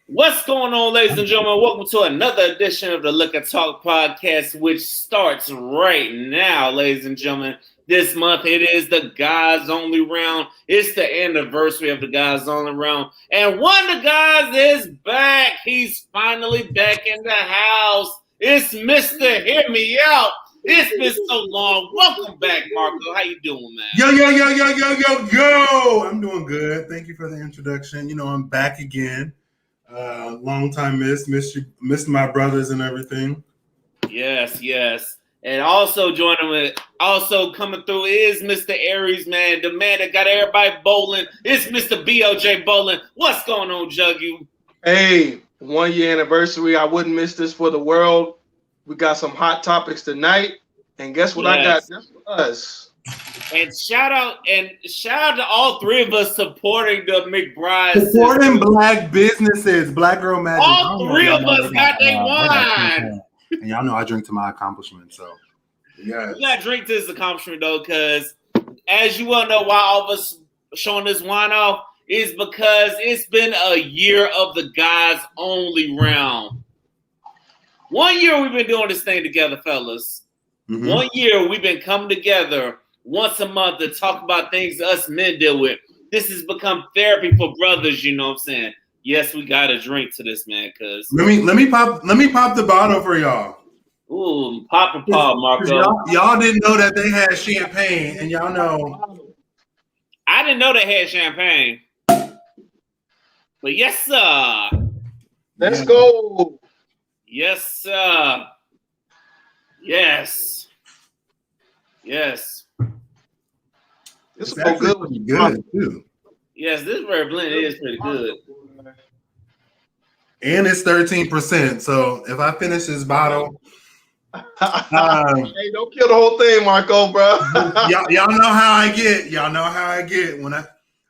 What's going on, ladies and gentlemen? Welcome to another edition of the Look and Talk podcast, which starts right now, ladies and gentlemen. This month, it is the Guys Only Round. It's the anniversary of the Guys Only Round. And one of the guys is back. He's finally back in the house. It's Mr. Hear Me Out. It's been so long. Welcome back, Marco. How you doing, man? Yo. I'm doing good. Thank you for the introduction. You know, I'm back again. Long time missed my brothers and everything. Yes. And also coming through is Mr. Aries, man, the man that got everybody bowling. It's Mr. BOJ Bowling. What's going on, Juggy? Hey, 1 year anniversary. I wouldn't miss this for the world. We got some hot topics tonight, and guess what I got just for us? And shout out to all three of us supporting the McBride. Supporting black businesses, Black Girl Magic. All three of us got their wine. And y'all know I drink to my accomplishment, so yeah. You gotta drink to this accomplishment though, because as you well know, why all of us showing this wine off is because it's been a year of the Guys Only Round. 1 year we've been doing this thing together, fellas. Mm-hmm. 1 year we've been coming together once a month to talk about things us men deal with. This has become therapy for brothers, you know what I'm saying? Yes, we got to drink to this, man, cause let me pop the bottle for y'all. Ooh, pop and pop, Marco. Y'all didn't know that they had champagne, and y'all know. I didn't know they had champagne. But yes, sir. Let's go. Yes, sir. Yes. This is so good. Good too. Yes, this red blend is pretty good. And it's 13%. So if I finish this bottle, hey, don't kill the whole thing, Marco, bro. y'all know how I get. Y'all know how I get when I'm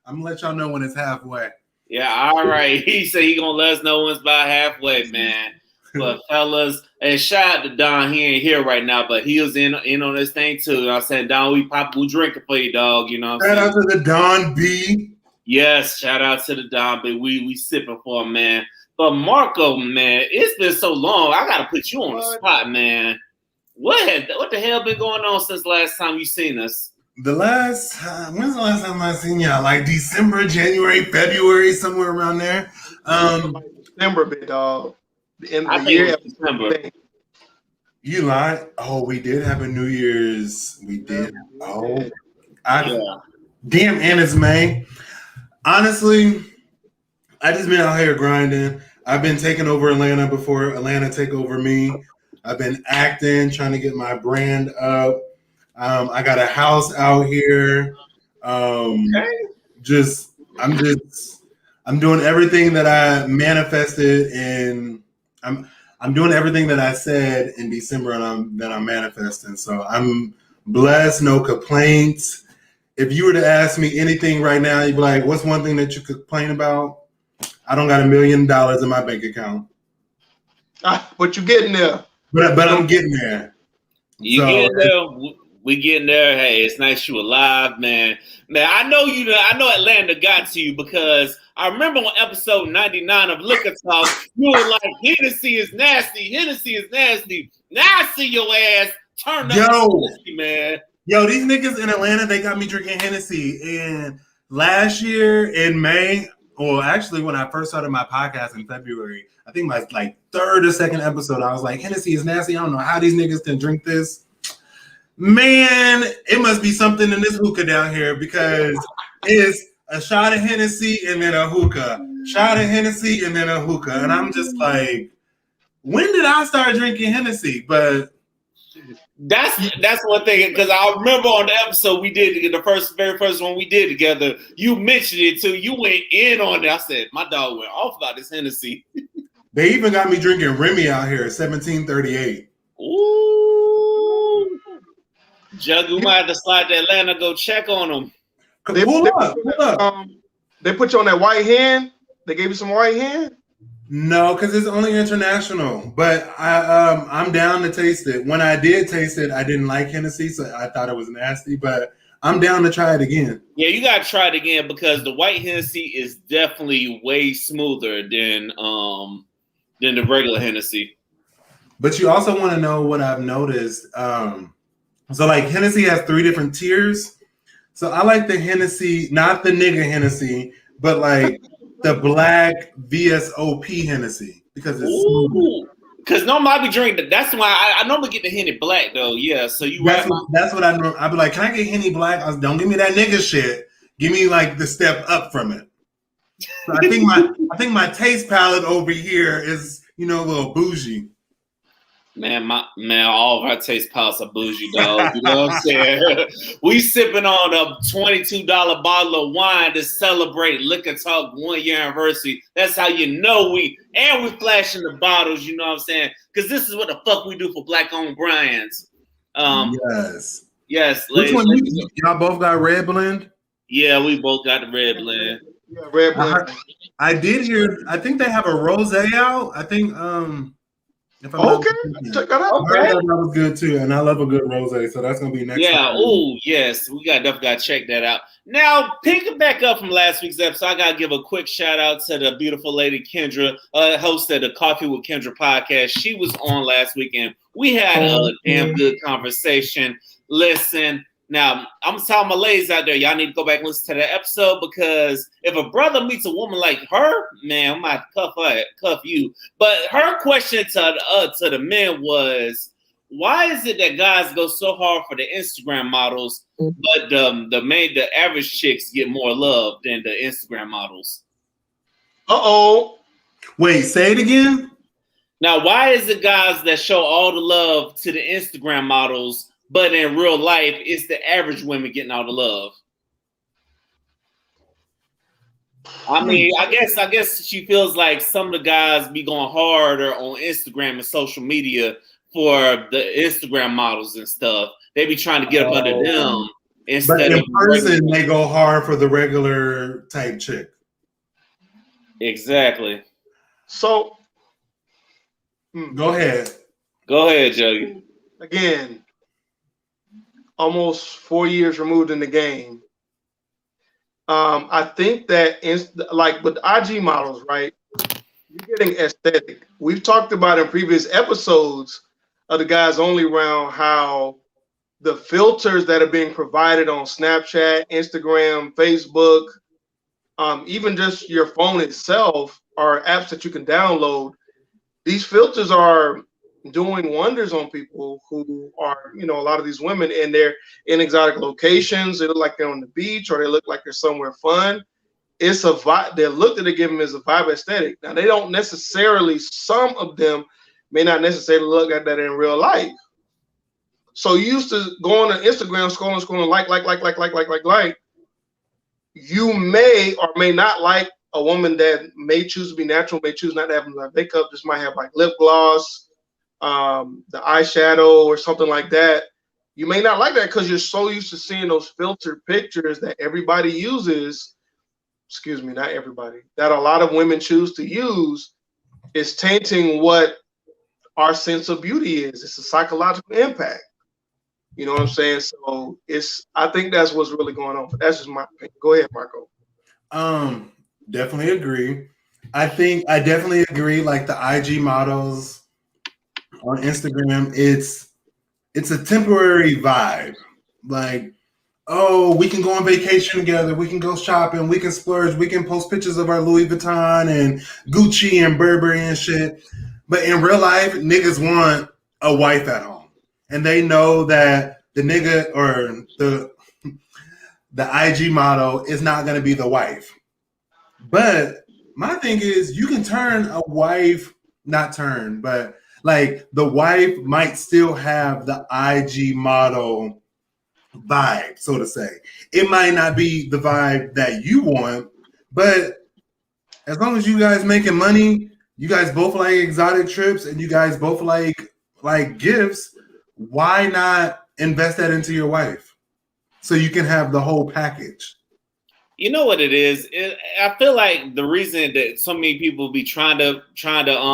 gonna let y'all know when it's halfway. Yeah, all right. He said he gonna let us know when it's about halfway, man. But fellas, and shout out to Don. He ain't here right now, but he was in on this thing too. You know what I'm saying? Don, we drinking for you, dog. You know what I'm saying? Shout out to the Don B. Yes, shout out to the Don B. We sipping for him, man. But Marco, man, it's been so long. I gotta put you on the spot, man. What the hell been going on since last time you seen us? When's the last time I seen y'all? Like December, January, February, somewhere around there. December, big dog. The end of the year, December. You lied. Oh, we did have a New Year's. We did. Damn, and it's May. Honestly, I just been out here grinding. I've been taking over Atlanta before Atlanta take over me. I've been acting, trying to get my brand up. I got a house out here. I'm doing everything that I manifested in. I'm doing everything that I said in December, and I'm manifesting. So I'm blessed, no complaints. If you were to ask me anything right now, you'd be like, "What's one thing that you complain about?" I don't got $1 million in my bank account. But you're getting there. But I'm getting there. Getting there. We getting there. Hey, it's nice you alive, man. Man, I know Atlanta got to you because I remember on episode 99 of Liquor Talk, you were like, Hennessy is nasty. Now I see your ass turn up Hennessy, man. Yo, these niggas in Atlanta, they got me drinking Hennessy. And last year in May, or actually when I first started my podcast in February, I think my third or second episode, I was like, Hennessy is nasty. I don't know how these niggas can drink this. Man, it must be something in this hookah down here because it's a shot of Hennessy and then a hookah. Shot of Hennessy and then a hookah. And I'm just like, when did I start drinking Hennessy? But that's one thing, because I remember on the episode we did, the very first one we did together, you mentioned it too. You went in on it. I said, my dog went off about this Hennessy. They even got me drinking Remy out here, 1738. Ooh. Jug, we might have to slide to Atlanta, go check on them. Pull up. They put you on that white hand? They gave you some white hand? No, because it's only international. But I'm down to taste it. When I did taste it, I didn't like Hennessy, so I thought it was nasty. But I'm down to try it again. Yeah, you gotta try it again because the white Hennessy is definitely way smoother than the regular Hennessy. But you also want to know what I've noticed. So like Hennessy has 3 different tiers. So I like the Hennessy, not the nigga Hennessy, but like the black VSOP Hennessy because it's smooth. Because normally I be drinking. That's why I normally get the Henny Black though. Yeah, so you that's what I know. I'd be like, can I get Henny Black? Don't give me that nigga shit. Give me like the step up from it. So I think my taste palette over here is a little bougie. Man, all of our taste palettes are bougie, dog. You know what I'm saying? We sipping on a $22 bottle of wine to celebrate Liquor Talk 1 year anniversary. That's how you know we flashing the bottles. You know what I'm saying? Because this is what the fuck we do for black-owned brands. Yes. Which one? Y'all both got red blend? Yeah, we both got the red blend. Yeah, red blend. I did hear. I think they have a rosé out. I think. Okay, check that out. Okay. That was good too, and I love a good rosé, so that's gonna be next. Yeah. time. Oh, yes, we definitely got to check that out. Now, picking back up from last week's episode, I gotta give a quick shout out to the beautiful lady Kendra, host of the Coffee with Kendra podcast. She was on last week, and we had a damn good conversation. Listen. Now, I'm telling my ladies out there, y'all need to go back and listen to that episode because if a brother meets a woman like her, man, I might cuff you. But her question to the men was, why is it that guys go so hard for the Instagram models, but the average chicks get more love than the Instagram models? Wait, say it again. Now, why is it guys that show all the love to the Instagram models, but in real life, it's the average women getting all the love? I mean, I guess she feels like some of the guys be going harder on Instagram and social media for the Instagram models and stuff. They be trying to get up under them instead but in of person. They go hard for the regular type chick. Exactly. So, go ahead, Juggy. Again, almost 4 years removed in the game. I think that like with IG models, right? You're getting aesthetic. We've talked about in previous episodes of the Guys Only Round how the filters that are being provided on Snapchat, Instagram, Facebook, even just your phone itself are apps that you can download. These filters are doing wonders on people who are, a lot of these women, and they're in exotic locations. They look like they're on the beach, or they look like they're somewhere fun. It's a vibe. The look that they give them is a vibe aesthetic. Now, they don't necessarily, some of them may not necessarily look like that in real life. So you used to go on Instagram, scrolling, like. You may or may not like a woman that may choose to be natural, may choose not to have makeup, just might have like lip gloss, the eyeshadow or something like that. You may not like that because you're so used to seeing those filtered pictures that everybody uses. Excuse me, not everybody. That a lot of women choose to use is tainting what our sense of beauty is. It's a psychological impact. You know what I'm saying? So I think that's what's really going on. But that's just my opinion. Go ahead, Marco. Definitely agree. I definitely agree. Like the IG models on Instagram, it's a temporary vibe. Like, oh, we can go on vacation together, we can go shopping, we can splurge, we can post pictures of our Louis Vuitton and Gucci and Burberry and shit. But in real life, niggas want a wife at home. And they know that the nigga or the IG model is not going to be the wife. But my thing is, you can turn a wife, but like the wife might still have the IG model vibe, so to say. It might not be the vibe that you want, but as long as you guys making money, you guys both like exotic trips, and you guys both like gifts, why not invest that into your wife so you can have the whole package? You know what it is? I feel like the reason that so many people be trying to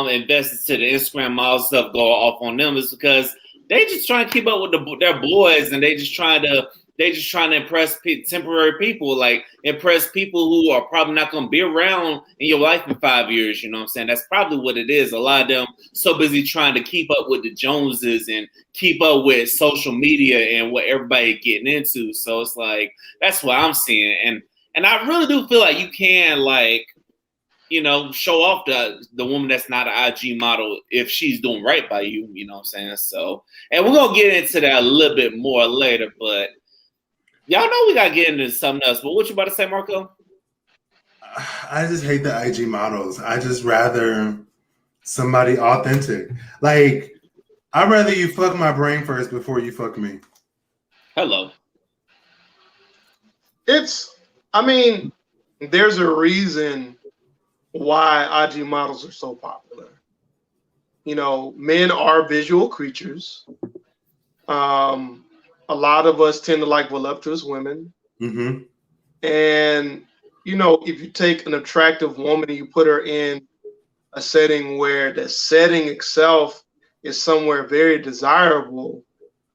invest into the Instagram model stuff, go off on them, is because they just trying to keep up with their boys, and they just trying to they just trying to impress temporary people, like impress people who are probably not going to be around in your life in 5 years. You know what I'm saying? That's probably what it is. A lot of them so busy trying to keep up with the Joneses and keep up with social media and what everybody getting into. So it's like, that's what I'm seeing. And I really do feel like you can, like, you know, show off the woman that's not an IG model if she's doing right by you, you know what I'm saying? So, and we're going to get into that a little bit more later, but y'all know we got to get into something else. But what you about to say, Marco? I just hate the IG models. I just rather somebody authentic. Like, I'd rather you fuck my brain first before you fuck me. Hello. I mean, there's a reason why IG models are so popular. You know, men are visual creatures. A lot of us tend to like voluptuous women. Mm-hmm. And, you know, if you take an attractive woman and you put her in a setting where the setting itself is somewhere very desirable,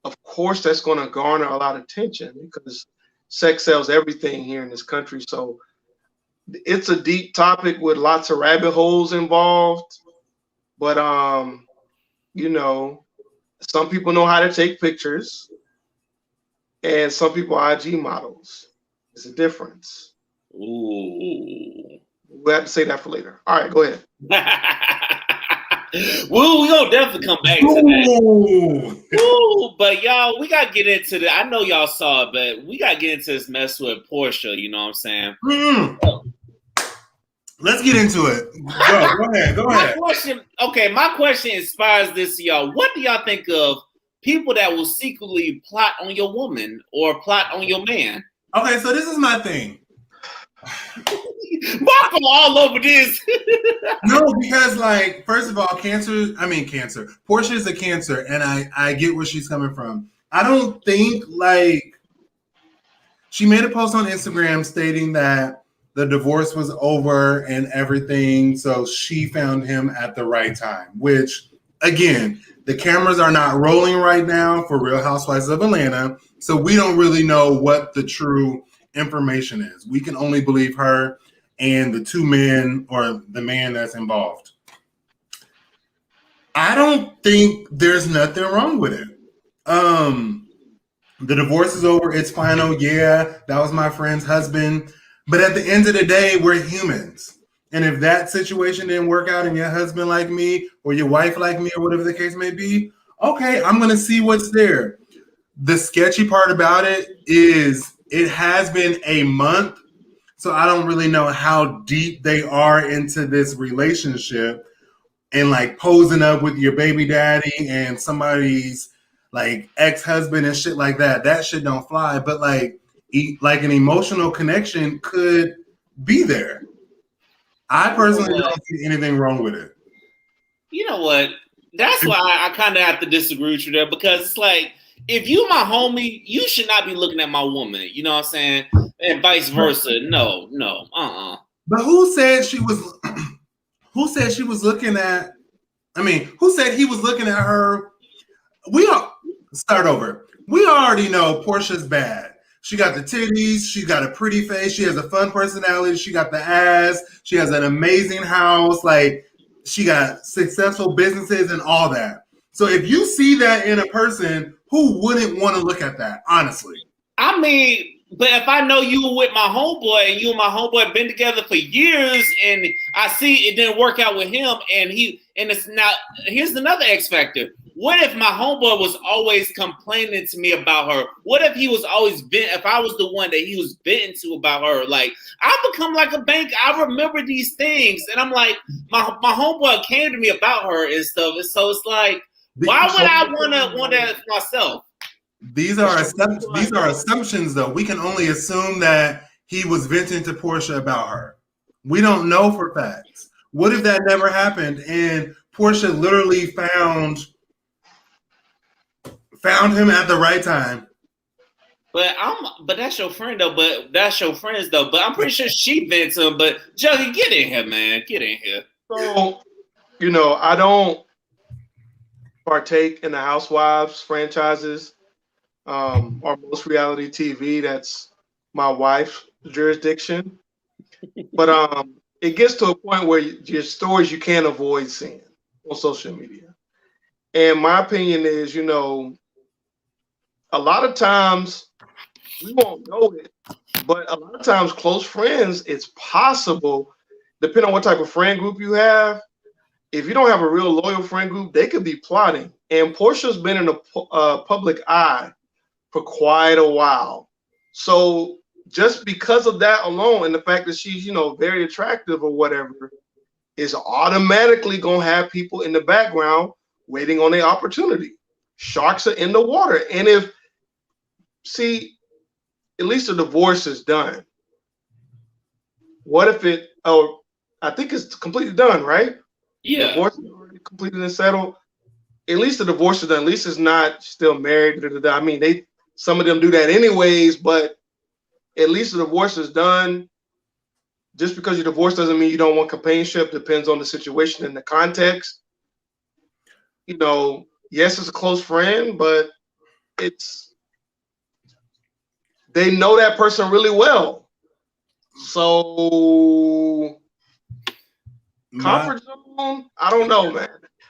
of course that's going to garner a lot of attention because sex sells everything here in this country. So it's a deep topic with lots of rabbit holes involved, but you know, some people know how to take pictures, and some people are IG models. It's a difference. Ooh. We'll have to say that for later. All right, go ahead. Well, we gonna definitely come back to that. Ooh, but y'all, we gotta get into the. I know y'all saw it, but we gotta get into this mess with Portia. You know what I'm saying? Mm-hmm. Let's get into it. Go ahead. My question inspires this to y'all. What do y'all think of people that will secretly plot on your woman or plot on your man? Okay, so this is my thing. Marco all over this. No, because, like, first of all, cancer. Portia is a Cancer, and I get where she's coming from. I don't think, like, she made a post on Instagram stating that the divorce was over and everything, so she found him at the right time, which, again, the cameras are not rolling right now for Real Housewives of Atlanta, so we don't really know what the true information is. We can only believe her and the two men or the man that's involved. I don't think there's nothing wrong with it. The divorce is over. It's final. Yeah, that was my friend's husband. But at the end of the day, we're humans. And if that situation didn't work out and your husband like me or your wife like me or whatever the case may be, okay, I'm going to see what's there. The sketchy part about it is it has been a month, so I don't really know how deep they are into this relationship and like posing up with your baby daddy and somebody's like ex-husband and shit like that. That shit don't fly, but like an emotional connection could be there. I personally don't see anything wrong with it. You know what? That's why I kind of have to disagree with you there, because it's like, if you my homie, you should not be looking at my woman. You know what I'm saying? And vice versa. No. But who said she was? Who said she was looking at? Who said he was looking at her? Start over. We already know Portia's bad. She got the titties. She got a pretty face. She has a fun personality. She got the ass. She has an amazing house. Like, she got successful businesses and all that. So if you see that in a person, who wouldn't want to look at that, honestly? But if I know you were with my homeboy and you and my homeboy have been together for years and I see it didn't work out with him and it's not, here's another X factor. What if my homeboy was always complaining to me about her? What if he was always if I was the one that he was venting to about her? Like, I become like a bank. I remember these things and I'm like, my homeboy came to me about her and stuff. And so it's like, why would I want that myself? These are assumptions, though. We can only assume that he was venting to Portia about her. We don't know for facts. What if that never happened and Portia literally found him at the right time? But that's your friend though. But that's your friends though. But I'm pretty sure she vents him. But Juggy, get in here, man. Get in here. So, I don't partake in the Housewives franchises. or most reality TV. That's my wife's jurisdiction. But it gets to a point where your stories you can't avoid seeing on social media. And my opinion is, a lot of times we won't know it, but a lot of times close friends, it's possible, depending on what type of friend group you have. If you don't have a real loyal friend group, they could be plotting. And Portia's been in the public eye for quite a while. So just because of that alone, and the fact that she's, very attractive or whatever, is automatically going to have people in the background waiting on their opportunity. Sharks are in the water. And at least the divorce is done. What if I think it's completely done, right? Yeah. The divorce is already completed and settled. At least the divorce is done. At least it's not still married. I mean, some of them do that anyways, but at least the divorce is done. Just because you're divorced doesn't mean you don't want companionship. Depends on the situation and the context. Yes, it's a close friend, but they know that person really well. So comfort zone, I don't know, man.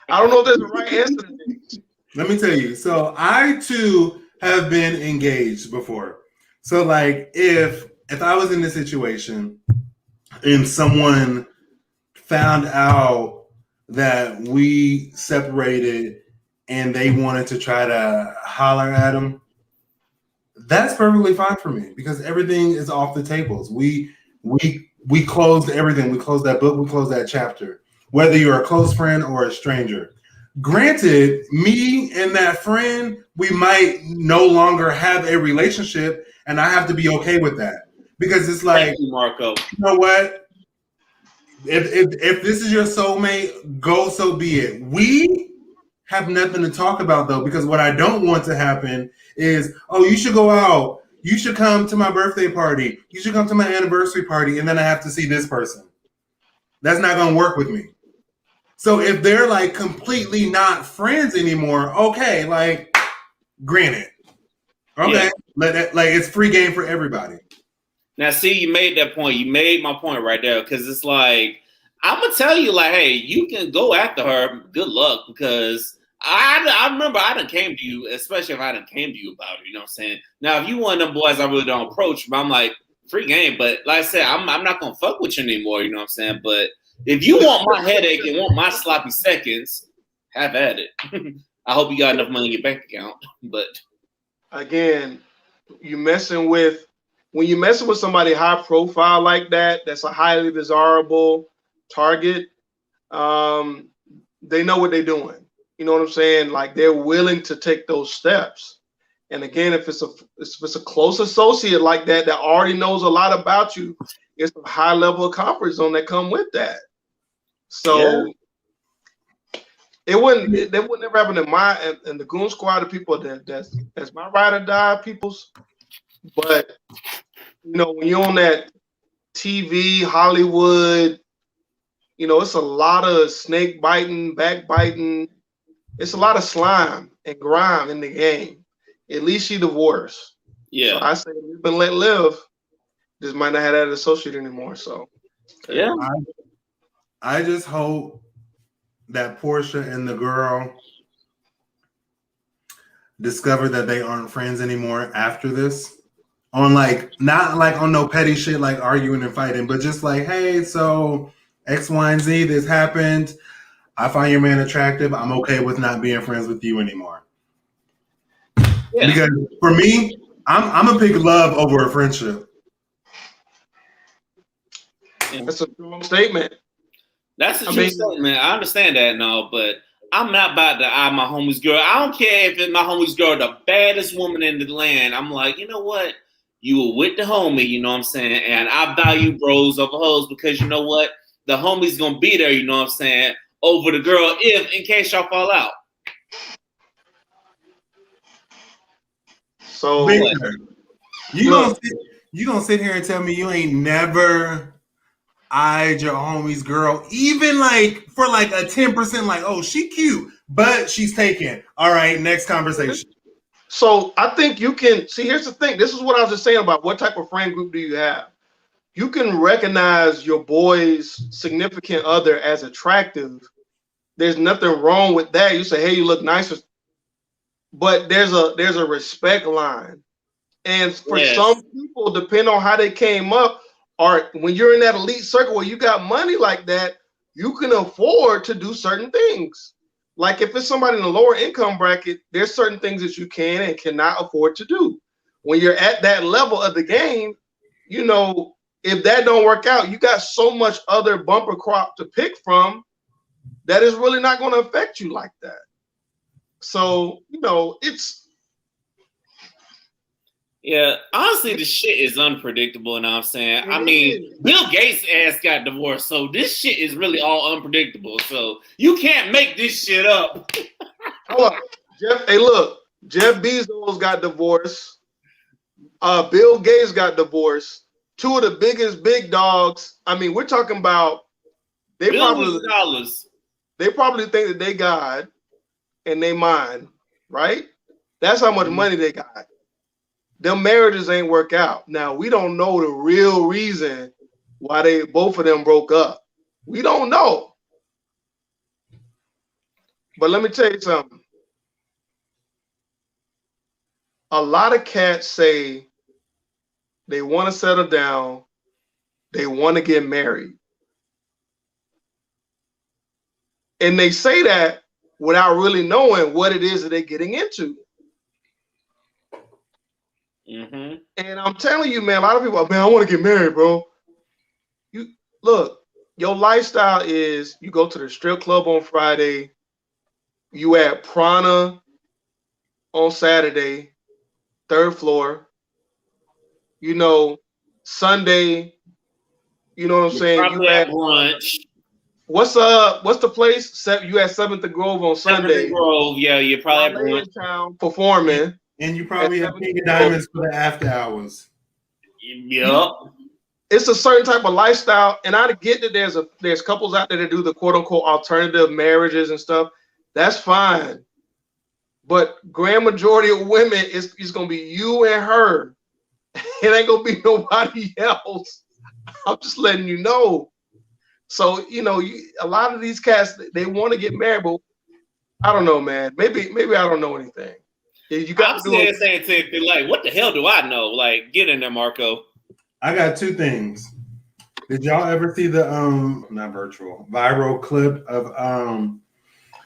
I don't know if there's a right answer to this. Let me tell you. So I too have been engaged before. So like if I was in this situation and someone found out that we separated and they wanted to try to holler at them, that's perfectly fine for me because everything is off the tables. We closed everything. We closed that book. We closed that chapter. Whether you're a close friend or a stranger. Granted, me and that friend, we might no longer have a relationship, and I have to be okay with that because it's like, Thank you, Marco. You know what? If this is your soulmate, go so be it. We have nothing to talk about though, because what I don't want to happen is, oh, you should go out. You should come to my birthday party. You should come to my anniversary party, and then I have to see this person. That's not going to work with me. So if they're like completely not friends anymore, okay, like granted. Okay, it's free game for everybody. Now, see, you made that point. You made my point right there because it's like, I'm going to tell you, like, hey, you can go after her. Good luck because I remember I done came to you, especially if I done came to you about it, you know what I'm saying? Now, if you one of them boys I really don't approach, but I'm like, free game. But like I said, I'm not going to fuck with you anymore, you know what I'm saying? But if you want my headache and want my sloppy seconds, have at it. I hope you got enough money in your bank account. But again, when you're messing with somebody high profile like that, that's a highly desirable target, they know what they're doing. You know what I'm saying? Like they're willing to take those steps. And again, if it's a close associate like that already knows a lot about you, it's a high level of comfort zone that come with that. So that would never happen in the Goon Squad of people that's my ride or die peoples. But when you're on that TV, Hollywood, it's a lot of snake biting, backbiting. It's a lot of slime and grime in the game. At least she divorced. Yeah. So I say we've been let live. Just might not have that associate anymore. So yeah. I just hope that Portia and the girl discover that they aren't friends anymore after this. On not like on no petty shit like arguing and fighting, but just like, hey, so X, Y, and Z, this happened. I find your man attractive. I'm okay with not being friends with you anymore. Yeah. Because for me, I'm gonna pick love over a friendship. That's a strong statement. That's a true statement. I understand that now, but I'm not about to eye my homie's girl. I don't care if it's my homie's girl, the baddest woman in the land. I'm like, you know what? You were with the homie, you know what I'm saying? And I value bros over hoes because you know what? The homie's gonna be there, you know what I'm saying, over the girl in case y'all fall out. So you gonna sit here and tell me you ain't never eyed your homie's girl, even like for like a 10%, like, oh, she cute, but she's taken. All right, next conversation. So I think you can see. Here's the thing. This is what I was just saying about what type of friend group do you have. You can recognize your boy's significant other as attractive. There's nothing wrong with that. You say, "Hey, you look nicer," but there's a respect line. And for Yes. some people, depending on how they came up, or when you're in that elite circle where you got money like that, you can afford to do certain things. Like if it's somebody in a lower income bracket, there's certain things that you can and cannot afford to do. When you're at that level of the game, you know, if that don't work out, you got so much other bumper crop to pick from that is really not going to affect you like that. So, you know, it's Yeah, honestly, the shit is unpredictable. You know what I'm saying? I mean, Bill Gates' ass got divorced, so this shit is really all unpredictable. So you can't make this shit up. hold on. Jeff, hey, look, Jeff Bezos got divorced. Bill Gates got divorced. Two of the biggest big dogs. I mean, we're talking about Billions of dollars. they probably think that they God and they mine, right? That's how much money they got. Them marriages ain't work out. Now we don't know the real reason why they both of them broke up. We don't know. But let me tell you something. A lot of cats say they want to settle down, they want to get married. And they say that without really knowing what it is that they're getting into. Mm-hmm. And I'm telling you, man, a lot of people, man, I want to get married, bro. You look, your lifestyle is you go to the strip club on Friday, you at Prana on Saturday, third floor. You know, Sunday, you know what I'm saying? Probably You at at brunch. what's the place? You at Seventh and Grove on Sunday. Grove, yeah, you're probably at Wale brunch. in town performing. And you probably have Seventh King and of Grove. Diamonds for the after hours. Yup. It's a certain type of lifestyle, and I get that there's couples out there that do the quote unquote alternative marriages and stuff. That's fine, but grand majority of women is gonna be you and her. It ain't gonna be nobody else. I'm just letting you know. So you know, a lot of these cats they want to get married, but I don't know, man. Maybe I don't know anything. You got to do it. Saying to like, what the hell do I know? Like, get in there, Marco. I got two things. Did y'all ever see the not virtual, viral clip of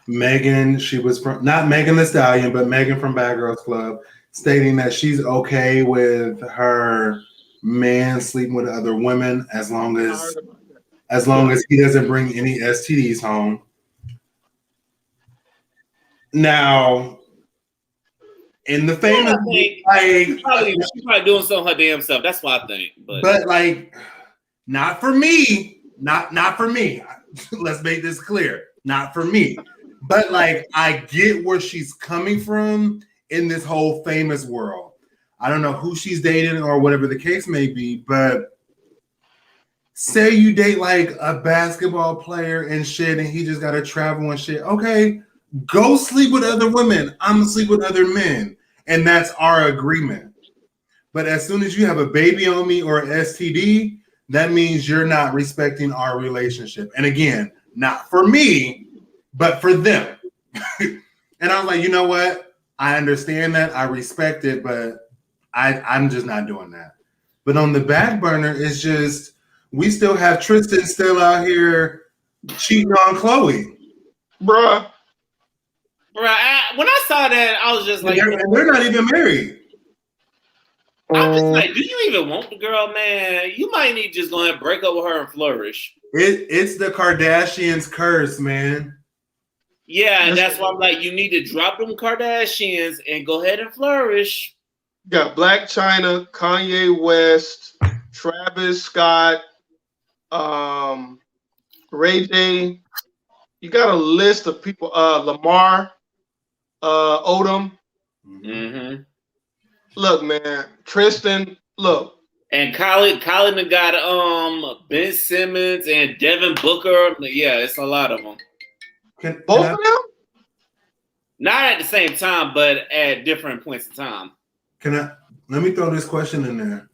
Megan? She was from not Megan Thee Stallion, but Megan from Bad Girls Club, stating that she's okay with her man sleeping with other women as long as he doesn't bring any STDs home. Now, in the famous, she's probably doing some of her damn stuff. That's what I think. But like, not for me. Not for me. Let's make this clear. Not for me. But like, I get where she's coming from in this whole famous world. I don't know who she's dating or whatever the case may be, but say you date like a basketball player and shit, and he just got to travel and shit. Okay, go sleep with other women. I'm gonna sleep with other men. And that's our agreement. But as soon as you have a baby on me or an STD, that means you're not respecting our relationship. And again, not for me, but for them. And I was like, you know what? I understand that. I respect it, but I'm just not doing that. But on the back burner, it's just, we still have Tristan still out here cheating on Chloe. Bruh. When I saw that, I was just like, they're not even married. I'm just like, do you even want the girl, man? You might need to just go ahead and break up with her and flourish. It's the Kardashians' curse, man. Yeah, and that's why I'm like, you need to drop them Kardashians and go ahead and flourish. You got Black China, Kanye West, Travis Scott, Ray J. You got a list of people. Lamar Odom. Mm-hmm. Look, man, Tristan. Look, and Colin got Ben Simmons and Devin Booker. Yeah, it's a lot of them. Both of them. Not at the same time, but at different points in time. Let me throw this question in there.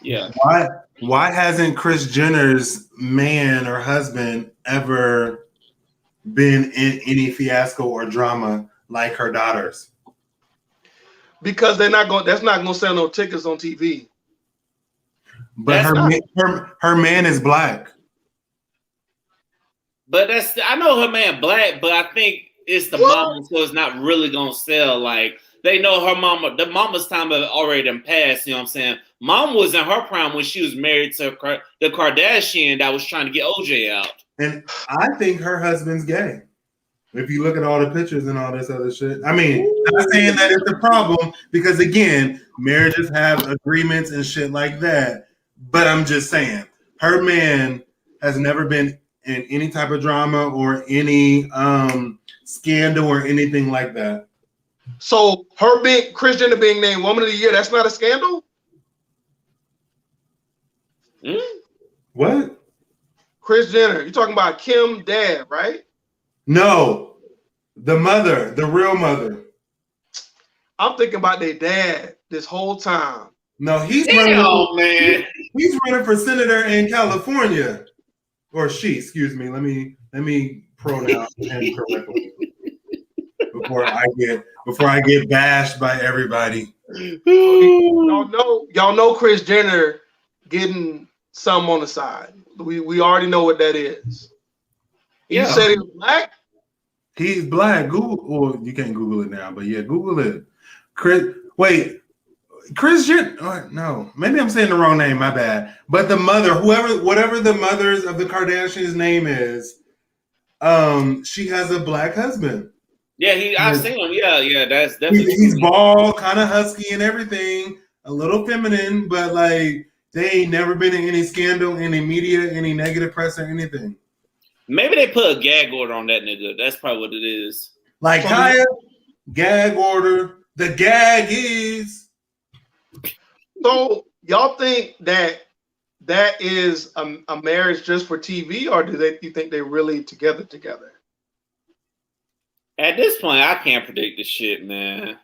Yeah. Why hasn't Kris Jenner's man or husband ever been in any fiasco or drama like her daughters? Because that's not gonna sell no tickets on TV. But her man is black. But I know her man black, but I think it's the mama, so it's not really gonna sell. Like they know her mama, the mama's time have already done passed. You know what I'm saying? Mom was in her prime when she was married to the Kardashian that was trying to get OJ out. And I think her husband's gay. If you look at all the pictures and all this other shit. I mean, I'm not saying that it's a problem because again, marriages have agreements and shit like that. But I'm just saying, her man has never been in any type of drama or any scandal or anything like that. So Kris Jenner being named Woman of the Year, that's not a scandal? What? Kris Jenner, you're talking about Kim dad, right? No, the mother, the real mother. I'm thinking about their dad this whole time. No, he's man. He's running for senator in California. Or she, excuse me. Let me pronounce him correctly before I get bashed by everybody. Y'all know Kris Jenner getting some on the side. We already know what that is. You said he was black? He's black. Google, well, you can't Google it now, but yeah, Google it. Kris Jenner. No, maybe I'm saying the wrong name. My bad. But the mother, whatever the mothers of the Kardashians' name is, she has a black husband. Yeah, I've seen him. Yeah, that's definitely. He's bald, kind of husky and everything, a little feminine, but like they ain't never been in any scandal, any media, any negative press or anything. Maybe they put a gag order on that nigga. That's probably what it is. Like Kaya, gag order. The gag is. So y'all think that is a marriage just for TV, or you think they're really together? At this point, I can't predict this shit, man.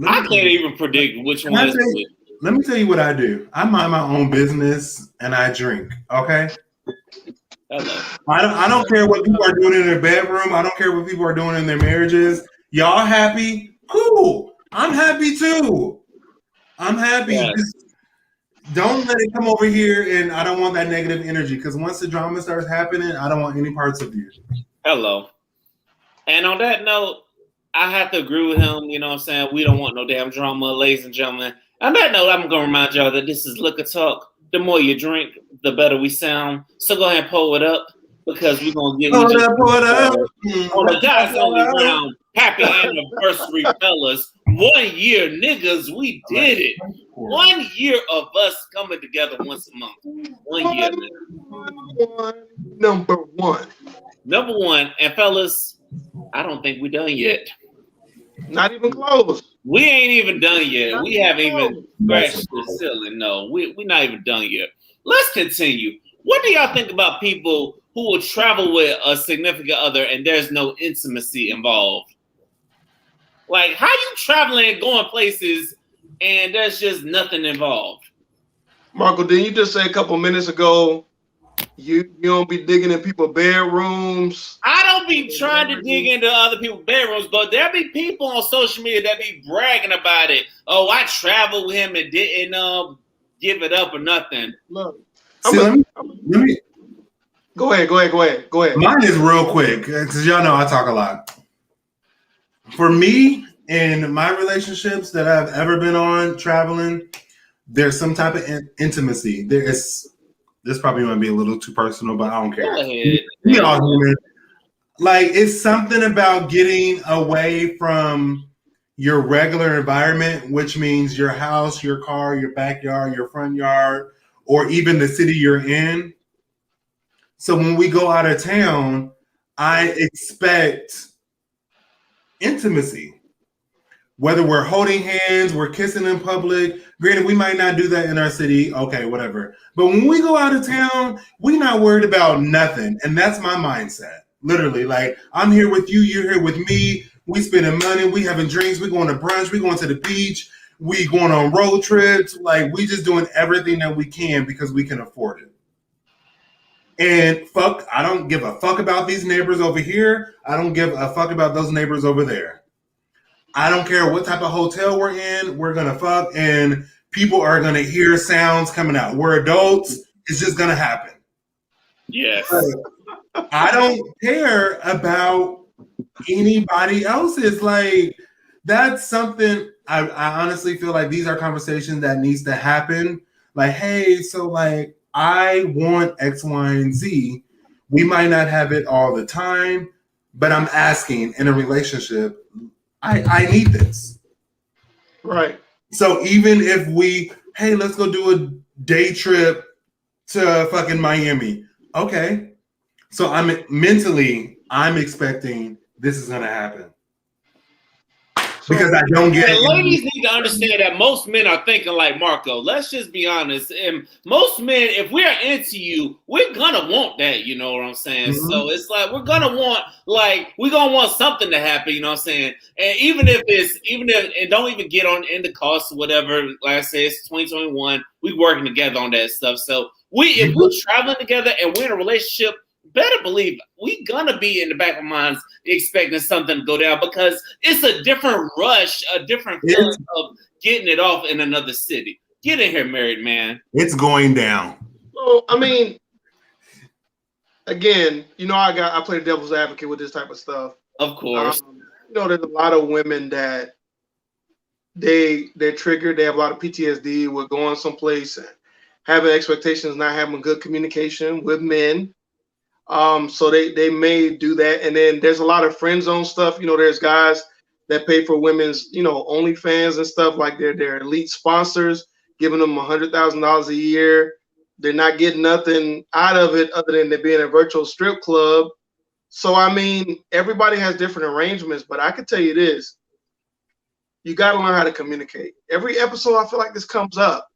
I can't even predict which one is which. Let me tell you what I do. I mind my own business and I drink. Okay. I don't care what people are doing in their bedroom. I don't care what people are doing in their marriages. Y'all happy? Cool. I'm happy too. I'm happy. Yeah. Just don't let it come over here, and I don't want that negative energy because once the drama starts happening, I don't want any parts of you. Hello. And on that note, I have to agree with him. You know what I'm saying? We don't want no damn drama, ladies and gentlemen. On that note, I'm going to remind y'all that this is Liquor Talk. The more you drink, the better we sound. So go ahead and pull it up because we're going to give you pull it up. On the guys only round. Happy anniversary, fellas. 1 year, niggas, we did it. 1 year of us coming together once a month. 1 year, man. Number one. And fellas, I don't think we're done yet. Not even close. We ain't even done yet. We haven't even scratched the ceiling. No, we're not even done yet. Let's continue. What do y'all think about people who will travel with a significant other and there's no intimacy involved? Like, how you traveling and going places and there's just nothing involved? Marco, didn't you just say a couple minutes ago you don't be digging in people's bedrooms? I don't be trying to dig into other people's bedrooms, but there be people on social media that be bragging about it. Oh, I traveled with him and didn't give it up or nothing. Look, let me go ahead. Mine is real quick because y'all know I talk a lot. For me, in my relationships that I've ever been on traveling, there's some type of intimacy. This probably might be a little too personal, but I don't care. Go ahead. We all human. Like, it's something about getting away from your regular environment, which means your house, your car, your backyard, your front yard, or even the city you're in. So when we go out of town, I expect intimacy. Whether we're holding hands, we're kissing in public. Granted, we might not do that in our city. Okay, whatever. But when we go out of town, we're not worried about nothing. And that's my mindset. Literally, like, I'm here with you, you're here with me. We spending money. We having drinks. We going to brunch. We going to the beach. We going on road trips. Like, we just doing everything that we can because we can afford it. And fuck, I don't give a fuck about these neighbors over here. I don't give a fuck about those neighbors over there. I don't care what type of hotel we're in. We're gonna fuck, and people are gonna hear sounds coming out. We're adults. It's just gonna happen. Yes. I don't care about anybody else's. Like, that's something I honestly feel like these are conversations that needs to happen. Like, hey, so like I want X, Y, and Z. We might not have it all the time, but I'm asking in a relationship, I need this. Right. So even if hey, let's go do a day trip to fucking Miami. Okay. So I'm expecting this is gonna happen. Because I don't get it. Ladies need to understand that most men are thinking like Marco. Let's just be honest. And most men, if we're into you, we're gonna want that. You know what I'm saying? Mm-hmm. So it's like we're gonna want something to happen. You know what I'm saying? And even if and don't even get on in the cost or whatever. Like I said, it's 2021. We working together on that stuff. So if we're traveling together and we're in a relationship, better believe we gonna be in the back of minds expecting something to go down because it's a different rush, a different feeling of getting it off in another city. Get in here, married man. It's going down. Well, I mean, again, I play the devil's advocate with this type of stuff. Of course. There's a lot of women that they're triggered. They have a lot of PTSD with going someplace and having expectations, not having good communication with men. So they may do that. And then there's a lot of friend zone stuff. There's guys that pay for women's, OnlyFans and stuff, like they're elite sponsors, giving them $100,000 a year. They're not getting nothing out of it other than there being a virtual strip club. So, I mean, everybody has different arrangements, but I can tell you this, you got to learn how to communicate. Every episode, I feel like this comes up.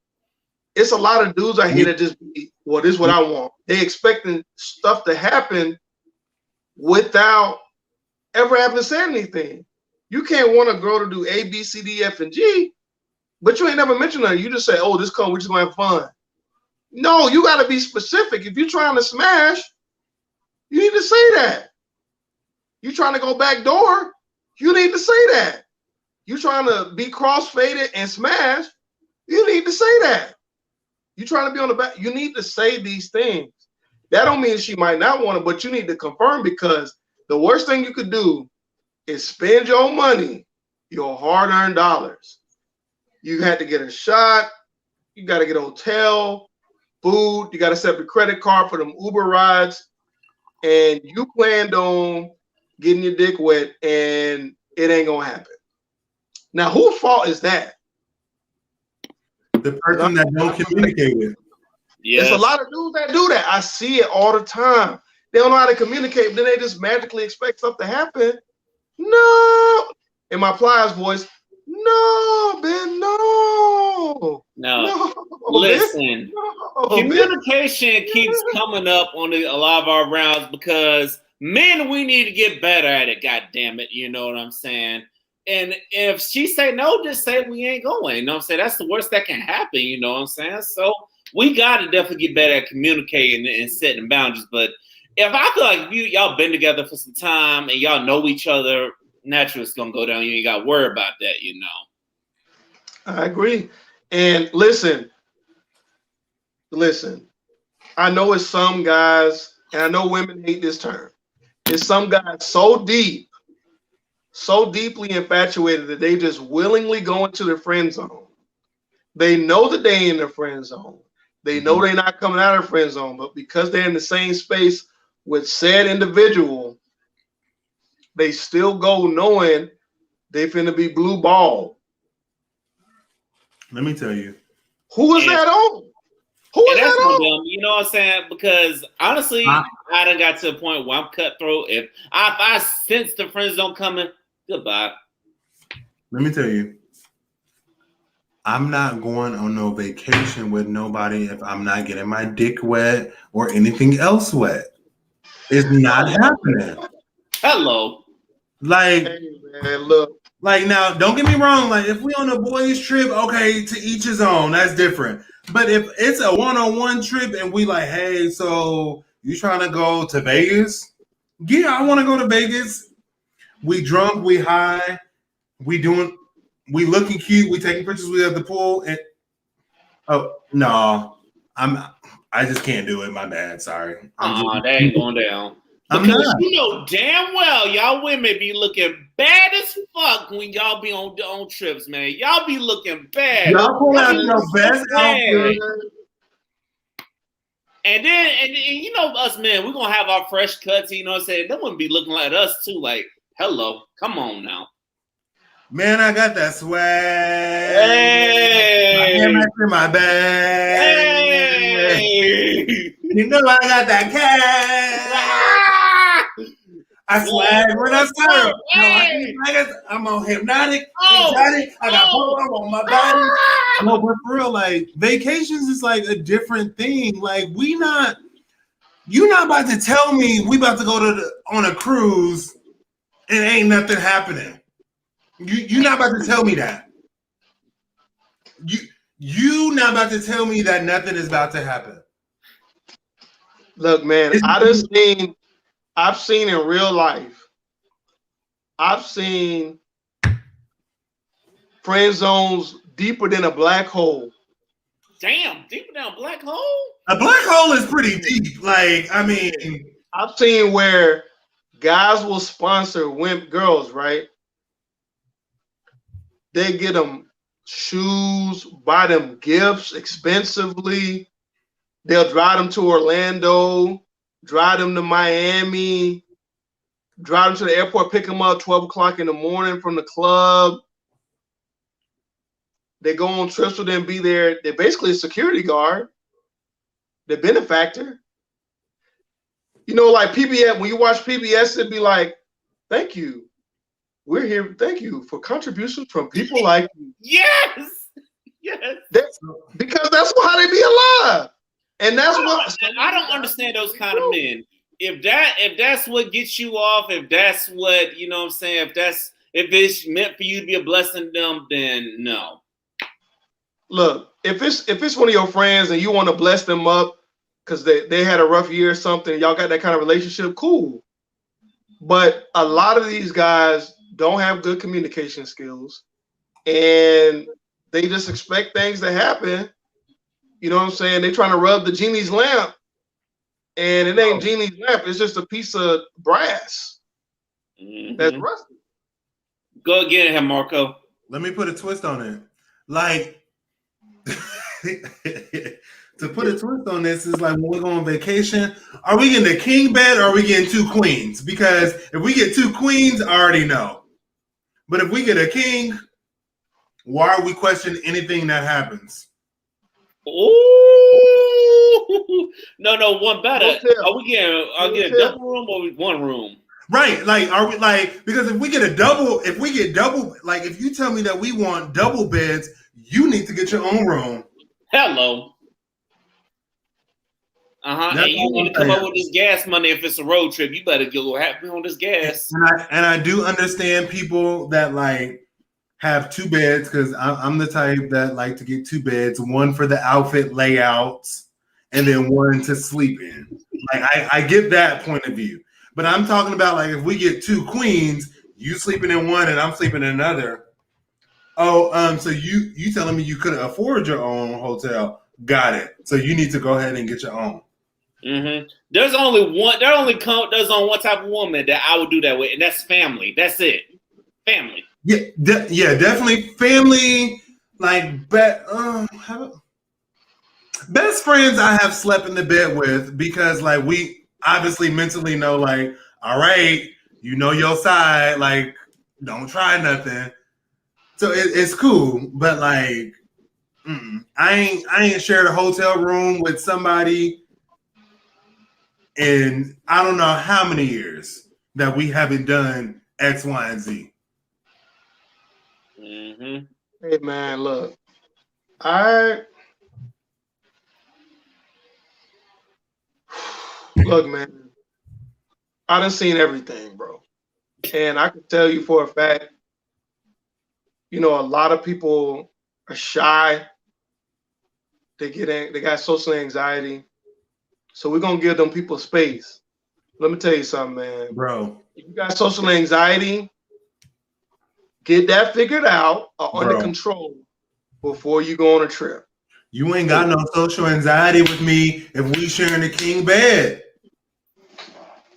It's a lot of dudes out here that just be, well, this is what I want. They expecting stuff to happen without ever having said anything. You can't want a girl to do A, B, C, D, F, and G, but you ain't never mentioned her. You just say, oh, this cool, we're just gonna have fun. No, you gotta be specific. If you're trying to smash, you need to say that. You trying to go back door, you need to say that. You trying to be cross-faded and smash, you need to say that. You trying to be on the back, you need to say these things. That don't mean she might not want it, but you need to confirm, because the worst thing you could do is spend your money, your hard-earned dollars. You had to get a shot, you got to get a hotel, food, you got to set up your credit card for them Uber rides, and you planned on getting your dick wet, and it ain't gonna happen. Now, whose fault is that? The person that don't communicate with. Yes. There's a lot of dudes that do that. I see it all the time. They don't know how to communicate, but then they just magically expect stuff to happen. No. In my Pliers voice, no, Ben, no. No. Listen, communication keeps coming up on a lot of our rounds because men, we need to get better at it, God damn it. You know what I'm saying? And if she say no, just say we ain't going. You know what I'm saying? That's the worst that can happen. You know what I'm saying? So we got to definitely get better at communicating and setting boundaries. But if I feel like y'all been together for some time and y'all know each other, naturally it's going to go down. You ain't got to worry about that, you know. I agree. And listen, I know it's some guys, and I know women hate this term. It's some guys so deeply infatuated that they just willingly go into the friend zone. They know that they in the friend zone. They know they're not coming out of the friend zone, but because they're in the same space with said individual, they still go knowing they finna be blue ball. Let me tell you. Who is that on? Who is that on? You know what I'm saying? Because honestly, I done got to a point where I'm cutthroat. If I sense the friend zone coming, goodbye. Let me tell you. I'm not going on no vacation with nobody if I'm not getting my dick wet or anything else wet. It's not happening. Hello. Like, hey, man, look. like now, don't get me wrong. Like, if we on a boys trip, okay, to each his own. That's different. But if it's a one-on-one trip and we like, hey, so you trying to go to Vegas? Yeah, I want to go to Vegas. We drunk, we high, we looking cute, we taking pictures. We at the pool, and oh no, I just can't do it. My bad. Sorry. That ain't going down. I'm Because not. you know damn well y'all women be looking bad as fuck when y'all be on trips, man. Y'all be looking bad. Y'all pull out Y'all your be best outfit. And then you know us men, we're gonna have our fresh cuts, you know what I'm saying? They wouldn't be looking like us too, like, hello, come on now. Man, I got that swag. Hey, My hand in my bag. hey. You know I got that cash. I swag when I serve. Hey. I'm on hypnotic, Oh. exotic. I got polo on my body. No, but for real, like vacations is like a different thing. Like you're not about to tell me we about to go on a cruise and ain't nothing happening. You're not about to tell me that. You not about to tell me that nothing is about to happen. Look, man, I've seen in real life. I've seen friend zones deeper than a black hole. Damn, deeper than a black hole? A black hole is pretty deep. Like, I mean, I've seen where guys will sponsor girls, right? They get them shoes, buy them gifts expensively. They'll drive them to Orlando, drive them to Miami, drive them to the airport, pick them up 12 o'clock in the morning from the club. They go on trips with them, be there. They're basically a security guard. They're benefactor. You know, like PBS, when you watch PBS, it'd be like, thank you. We're here. Thank you for contributions from people like you. Yes. Yes. Because that's how they be alive. And that's I don't understand those kind of men. If that's what gets you off, if that's what, you know what I'm saying, if it's meant for you to be a blessing to them, then no. Look, if it's one of your friends and you want to bless them up because they had a rough year or something, y'all got that kind of relationship, cool. But a lot of these guys don't have good communication skills and they just expect things to happen. You know what I'm saying? They're trying to rub the genie's lamp and it ain't genie's lamp. It's just a piece of brass that's rusty. Go again, here, Marco. Let me put a twist on it. Like, to put a twist on this is like when we go on vacation, are we getting a king bed or are we getting two queens? Because if we get two queens, I already know. But if we get a king, why are we questioning anything that happens? Ooh, no, one better. Hotel. Are we getting a double room or one room? Right, like are we like because if we get double, like if you tell me that we want double beds, you need to get your own room. Hello. And you want to come up with this gas money if it's a road trip, you better go happy on this gas. And I do understand people that like have two beds because I'm the type that like to get two beds, one for the outfit layouts and then one to sleep in. Like I get that point of view. But I'm talking about like if we get two queens, you sleeping in one and I'm sleeping in another. Oh, so you telling me you couldn't afford your own hotel? Got it. So you need to go ahead and get your own. Mm-hmm. There's only one type of woman that I would do that with, and that's family. That's it. Family. Yeah, definitely family. Like best friends I have slept in the bed with because like we obviously mentally know like, all right, you know your side, like don't try nothing. So it's cool, but like I ain't shared a hotel room with somebody in I don't know how many years that we haven't done X, Y, and Z. Mm-hmm. Hey man, look, look, man, I done seen everything, bro. And I can tell you for a fact, a lot of people are shy. They got social anxiety. So we're gonna give them people space. Let me tell you something, man. Bro. If you got social anxiety, get that figured out or under control before you go on a trip. You ain't got no social anxiety with me if we sharing the king bed.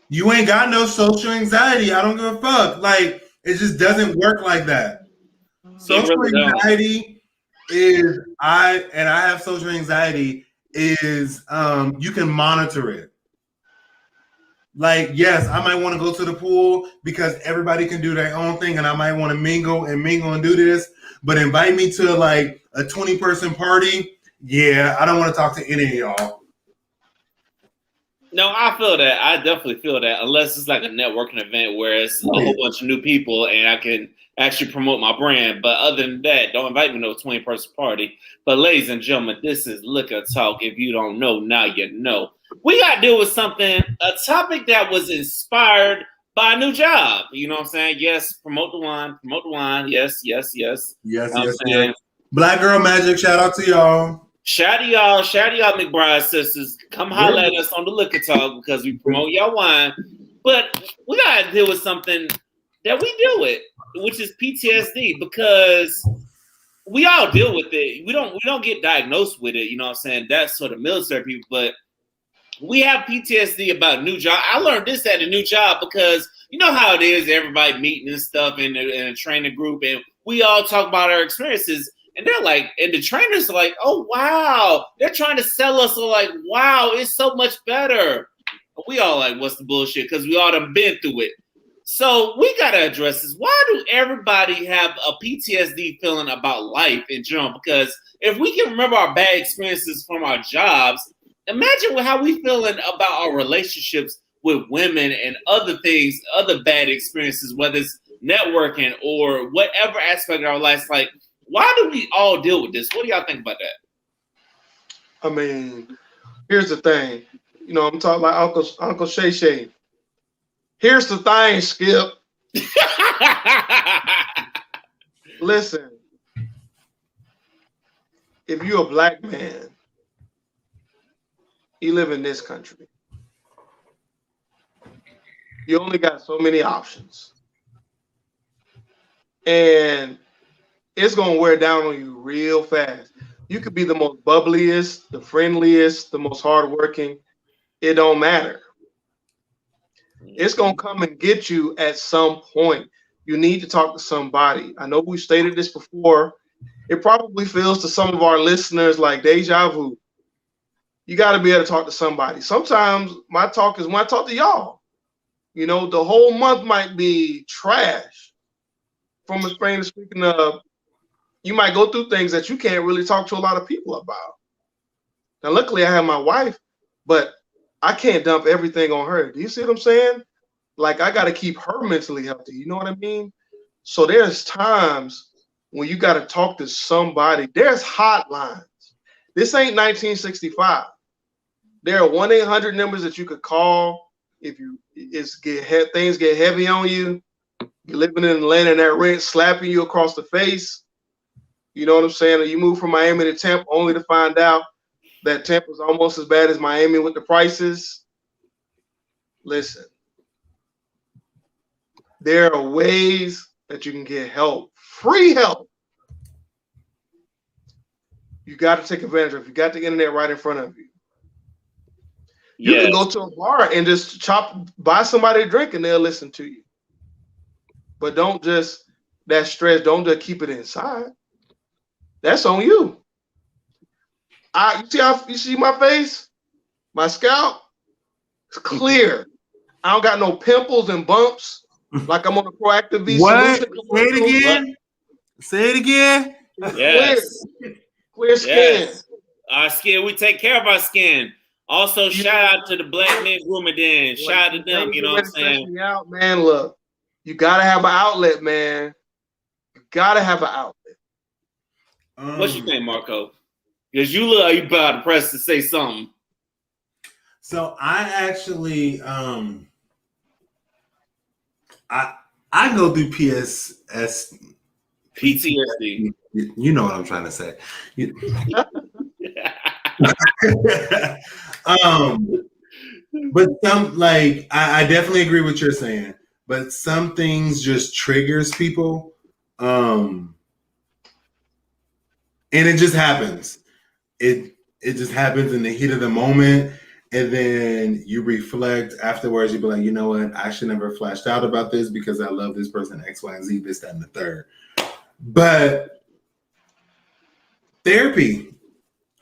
You ain't got no social anxiety. I don't give a fuck. Like, it just doesn't work like that. Social anxiety is I have social anxiety is you can monitor it. Like, yes, I might want to go to the pool because everybody can do their own thing and I might want to mingle and do this, but invite me to like a 20-person party. Yeah, I don't want to talk to any of y'all. No, I feel that. I definitely feel that. Unless it's like a networking event where it's a whole bunch of new people and I can actually promote my brand. But other than that, don't invite me to a 20-person party. But ladies and gentlemen, this is Liquor Talk. If you don't know, now you know. We got to deal with something, a topic that was inspired by a new job. You know what I'm saying? Yes, promote the wine. Yes. Yes. Black Girl Magic, shout out to y'all. Shout out y'all, McBride sisters. Come holler at us on the Liquor Talk because we promote y'all wine. But we gotta deal with something that we deal with, which is PTSD, because we all deal with it. We don't get diagnosed with it, you know what I'm saying? That's sort of military people, but we have PTSD about a new job. I learned this at a new job because you know how it is, everybody meeting and stuff in a training group, and we all talk about our experiences. And they're like, and the trainers are like, oh, wow. They're trying to sell us like, wow, it's so much better. We all like, what's the bullshit? Because we all done been through it. So we got to address this. Why do everybody have a PTSD feeling about life in general? Because if we can remember our bad experiences from our jobs, imagine how we feeling about our relationships with women and other things, other bad experiences, whether it's networking or whatever aspect of our life. Like, why do we all deal with this? What do y'all think about that? I mean, here's the thing. I'm talking like Uncle Shay Shay. Here's the thing, Skip. Listen, if you're a black man, you live in this country. You only got so many options. And it's going to wear down on you real fast. You could be the most bubbliest, the friendliest, the most hardworking. It don't matter. It's going to come and get you at some point. You need to talk to somebody. I know we stated this before. It probably feels to some of our listeners like deja vu. You got to be able to talk to somebody. Sometimes my talk is when I talk to y'all. The whole month might be trash. From a friend speaking of, you might go through things that you can't really talk to a lot of people about. Now, luckily, I have my wife, but I can't dump everything on her. Do you see what I'm saying? Like, I got to keep her mentally healthy. You know what I mean? So there's times when you got to talk to somebody. There's hotlines. This ain't 1965. There are 1-800 numbers that you could call if things get heavy on you. You're living in Atlanta and that rent slapping you across the face. You know what I'm saying? Or you move from Miami to Tampa only to find out that Tampa is almost as bad as Miami with the prices. Listen, there are ways that you can get help, free help. You got to take advantage of it. You got the internet right in front of you. You can go to a bar and just buy somebody a drink and they'll listen to you. But don't just keep it inside. That's on you. You see my face? My scalp? It's clear. I don't got no pimples and bumps like I'm on a Proactive V solution. Say it again. Say it again. Yes. Clear skin. Yes. Our skin, we take care of our skin. Also, shout out to the Black Men Grooming Den. Shout out to them, you know what I'm saying? Out, man, look, you got to have an outlet, man. You got to have an outlet. What you think, Marco? Because you look like you about to press to say something. So I actually, I go through PSS. PTSD. You know what I'm trying to say. But some like I definitely agree with what you're saying. But some things just triggers people, and it just happens. It just happens in the heat of the moment, and then you reflect afterwards. You be like, you know what? I should never flashed out about this because I love this person X, Y, and Z, this, that, and the third. But therapy,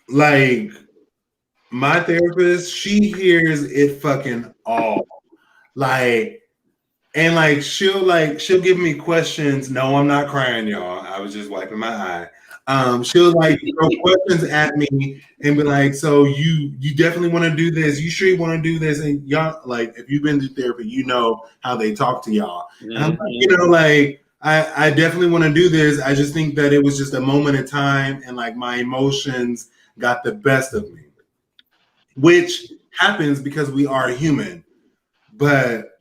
like my therapist, she hears it fucking all. Like, and like she'll give me questions. No, I'm not crying, y'all. I was just wiping my eye. She'll like throw questions at me and be like, "So you definitely want to do this? You sure you want to do this?" And y'all, like, if you've been to therapy, you know how they talk to y'all. And I'm like, you know, like I definitely want to do this. I just think that it was just a moment in time, and like my emotions got the best of me, which happens because we are human. But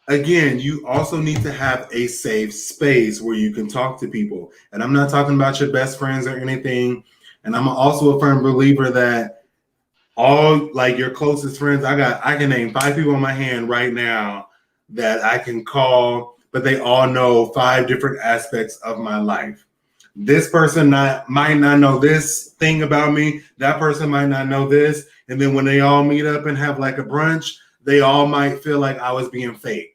again, you also need to have a safe space where you can talk to people. And I'm not talking about your best friends or anything. And I'm also a firm believer that all like your closest friends, I can name 5 people on my hand right now that I can call, but they all know 5 different aspects of my life. This person might not know this thing about me. That person might not know this. And then when they all meet up and have like a brunch, they all might feel like I was being fake.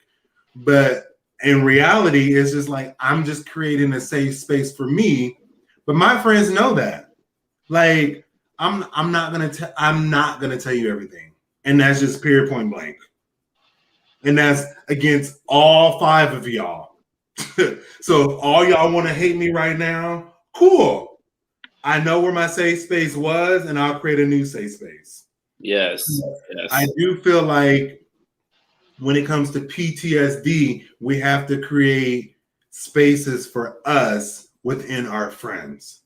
But in reality, it's just like I'm just creating a safe space for me. But my friends know that. Like I'm not gonna tell you everything, and that's just period point blank. And that's against all 5 of y'all. So if all y'all want to hate me right now, cool. I know where my safe space was, and I'll create a new safe space. Yes. I do feel like when it comes to PTSD, we have to create spaces for us within our friends.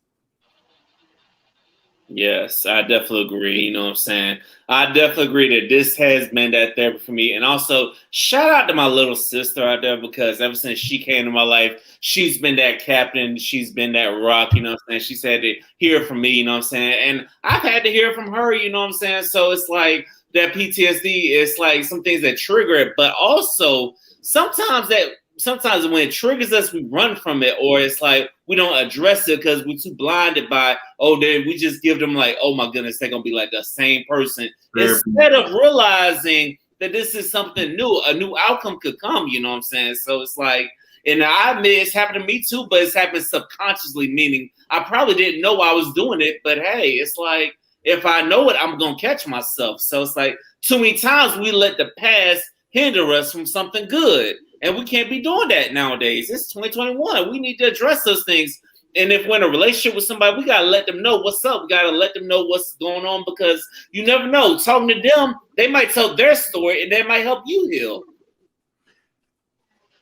Yes, I definitely agree. You know what I'm saying? I definitely agree that this has been that therapy for me. And also, shout out to my little sister out there because ever since she came to my life, she's been that captain. She's been that rock. You know what I'm saying? She's had to hear from me. You know what I'm saying? And I've had to hear from her. You know what I'm saying? So it's like that PTSD is like some things that trigger it. But also, sometimes when it triggers us, we run from it, or it's like we don't address it because we're too blinded by, then we just give them like, oh my goodness, they're gonna be like the same person. Instead of realizing that this is something new, a new outcome could come, you know what I'm saying? So it's like, and I admit it's happened to me too, but it's happened subconsciously, meaning I probably didn't know I was doing it, but hey, it's like if I know it, I'm gonna catch myself. So it's like too many times we let the past hinder us from something good. And we can't be doing that nowadays. It's 2021. We need to address those things. And if we're in a relationship with somebody, we got to let them know what's up. We got to let them know what's going on because you never know. Talking to them, they might tell their story and that might help you heal.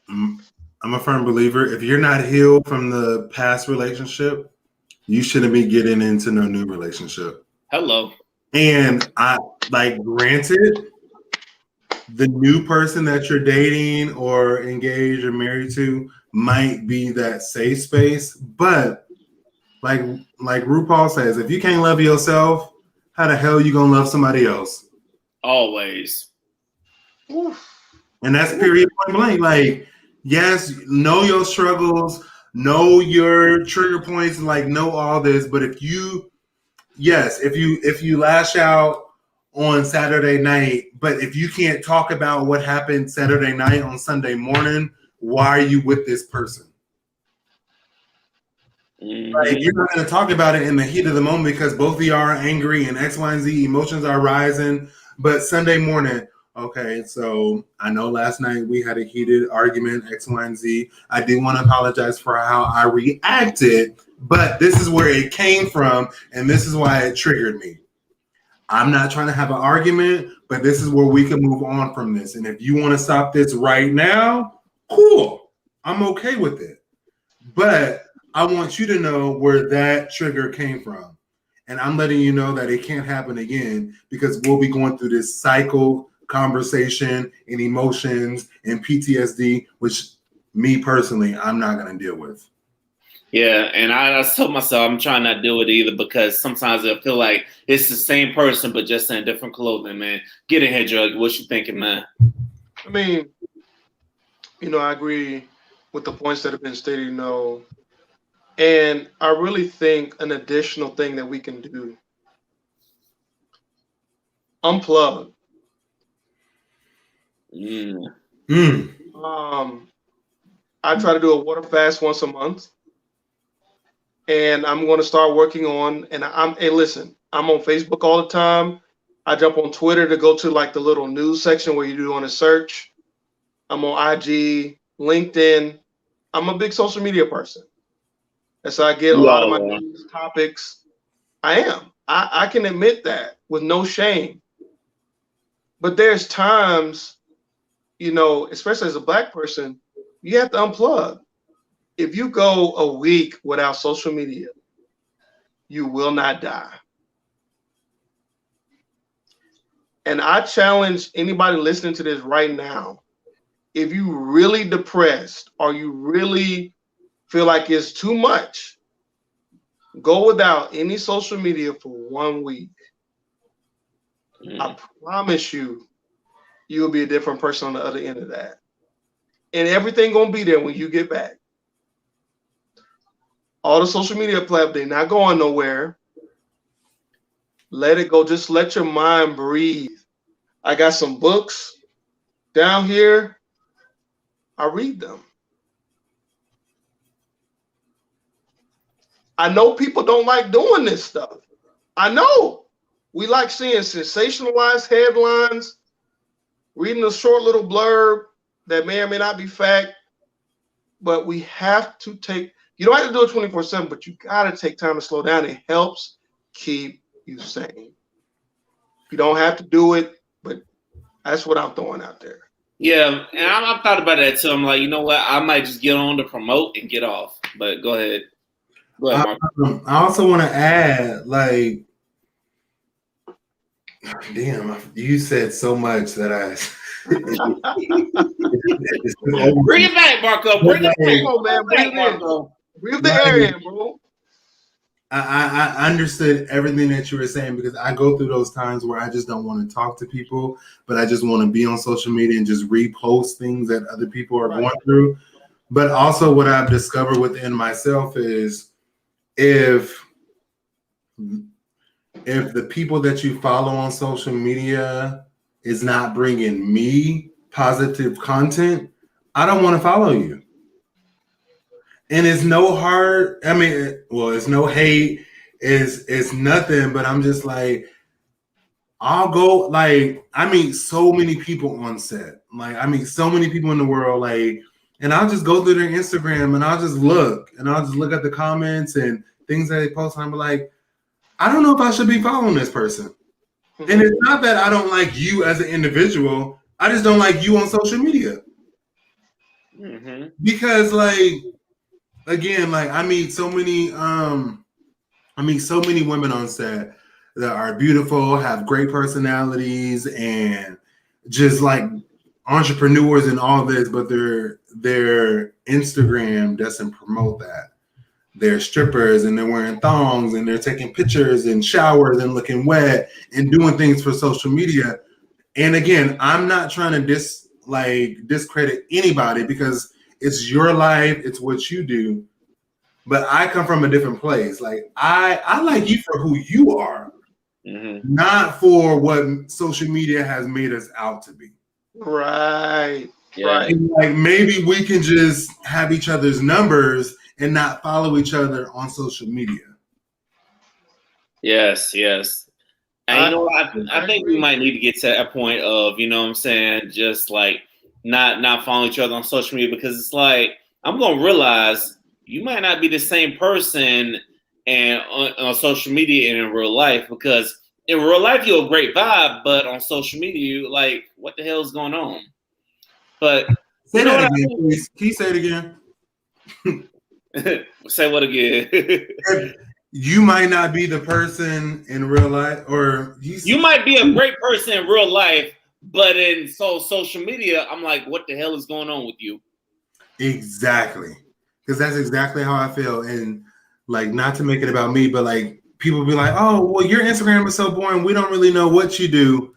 I'm a firm believer. If you're not healed from the past relationship, you shouldn't be getting into no new relationship. Hello. And granted, the new person that you're dating or engaged or married to might be that safe space, but like RuPaul says, if you can't love yourself, how the hell you gonna love somebody else? Always. And that's period point blank. Like, yes, know your struggles, know your trigger points, like know all this. But if you lash out on Saturday night, but if you can't talk about what happened Saturday night on Sunday morning, why are you with this person? Mm-hmm. Like, you're not going to talk about it in the heat of the moment because both of you are angry and X, Y, and Z emotions are rising. But Sunday morning, okay, so I know last night we had a heated argument, X, Y, and Z. I do want to apologize for how I reacted, but this is where it came from, and this is why it triggered me. I'm not trying to have an argument, but this is where we can move on from this. And if you want to stop this right now, cool. I'm okay with it. But I want you to know where that trigger came from. And I'm letting you know that it can't happen again because we'll be going through this cycle conversation and emotions and PTSD, which me personally, I'm not going to deal with. Yeah, and I told myself I'm trying not to do it either because sometimes I feel like it's the same person but just in different clothing, man. Get in here, Drug. What you thinking, man? I mean, I agree with the points that have been stated, and I really think an additional thing that we can do, unplug. I try to do a water fast once a month. And I'm going to start working on, and hey, listen, I'm on Facebook all the time. I jump on Twitter to go to like the little news section where you do on a search. I'm on IG, LinkedIn. I'm a big social media person. And so I get a lot of my news topics. I am. I can admit that with no shame. But there's times, especially as a Black person, you have to unplug. If you go a week without social media, you will not die. And I challenge anybody listening to this right now, if you really depressed or you really feel like it's too much, go without any social media for 1 week. I promise you'll be a different person on the other end of that. And everything gonna be there when you get back. All the social media platforms, they're not going nowhere. Let it go. Just let your mind breathe. I got some books down here. I read them. I know people don't like doing this stuff. I know. We like seeing sensationalized headlines, reading a short little blurb that may or may not be fact, but we have to take, you don't have to do it 24/7, but you got to take time to slow down. It helps keep you sane. You don't have to do it, but that's what I'm throwing out there. Yeah, and I've thought about that too. I'm like, you know what? I might just get on to promote and get off. But go ahead. Go ahead, Mark. I also want to add, like, damn, you said so much that I. Bring it back, Marco. Bring it back. Come on, man. Bring it in. Breathe the air in, bro. I understood everything that you were saying because I go through those times where I just don't want to talk to people, but I just want to be on social media and just repost things that other people are going through. But also what I've discovered within myself is if the people that you follow on social media is not bringing me positive content, I don't want to follow you. And it's no hard, it's no hate, it's nothing, but I'm just like, I'll go, like, I meet so many people on set. Like, I meet so many people in the world, like, and I'll just go through their Instagram and I'll just look at the comments and things that they post. And I'm like, I don't know if I should be following this person. And it's not that I don't like you as an individual. I just don't like you on social media. Mm-hmm. Because, like, again, like, I meet so many women on set that are beautiful, have great personalities, and just like entrepreneurs and all this, but their Instagram doesn't promote that. They're strippers and they're wearing thongs and they're taking pictures and showers and looking wet and doing things for social media. And again, I'm not trying to discredit anybody because it's your life, it's what you do. But I come from a different place. Like, I like you for who you are, not for what social media has made us out to be. Right. Yeah. Right. And, like, maybe we can just have each other's numbers and not follow each other on social media. Yes. And I think we might need to get to that point of, you know what I'm saying, just like not following each other on social media, because it's like, I'm going to realize you might not be the same person and on social media and in real life, because in real life you're a great vibe, but on social media you like, what the hell is going on? But say that again, please. Can you say it again? Say what again? You might not be the person in real life, or you might be a great person in real life, But in social media, I'm like, what the hell is going on with you? Exactly. Because that's exactly how I feel. And like, not to make it about me, but like people be like, oh, well, your Instagram is so boring. We don't really know what you do.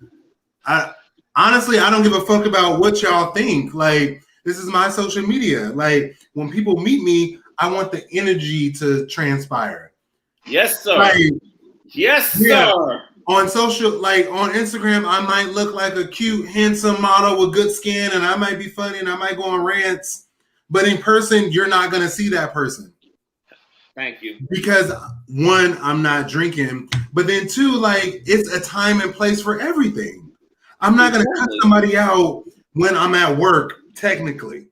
Honestly, I don't give a fuck about what y'all think. Like, this is my social media. Like, when people meet me, I want the energy to transpire. Yes, sir. Like, yes, yeah, sir. On social, like on Instagram, I might look like a cute, handsome model with good skin, and I might be funny, and I might go on rants. But in person, you're not gonna see that person. Thank you. Because one, I'm not drinking, but then two, like it's a time and place for everything. I'm not gonna cut somebody out when I'm at work, technically.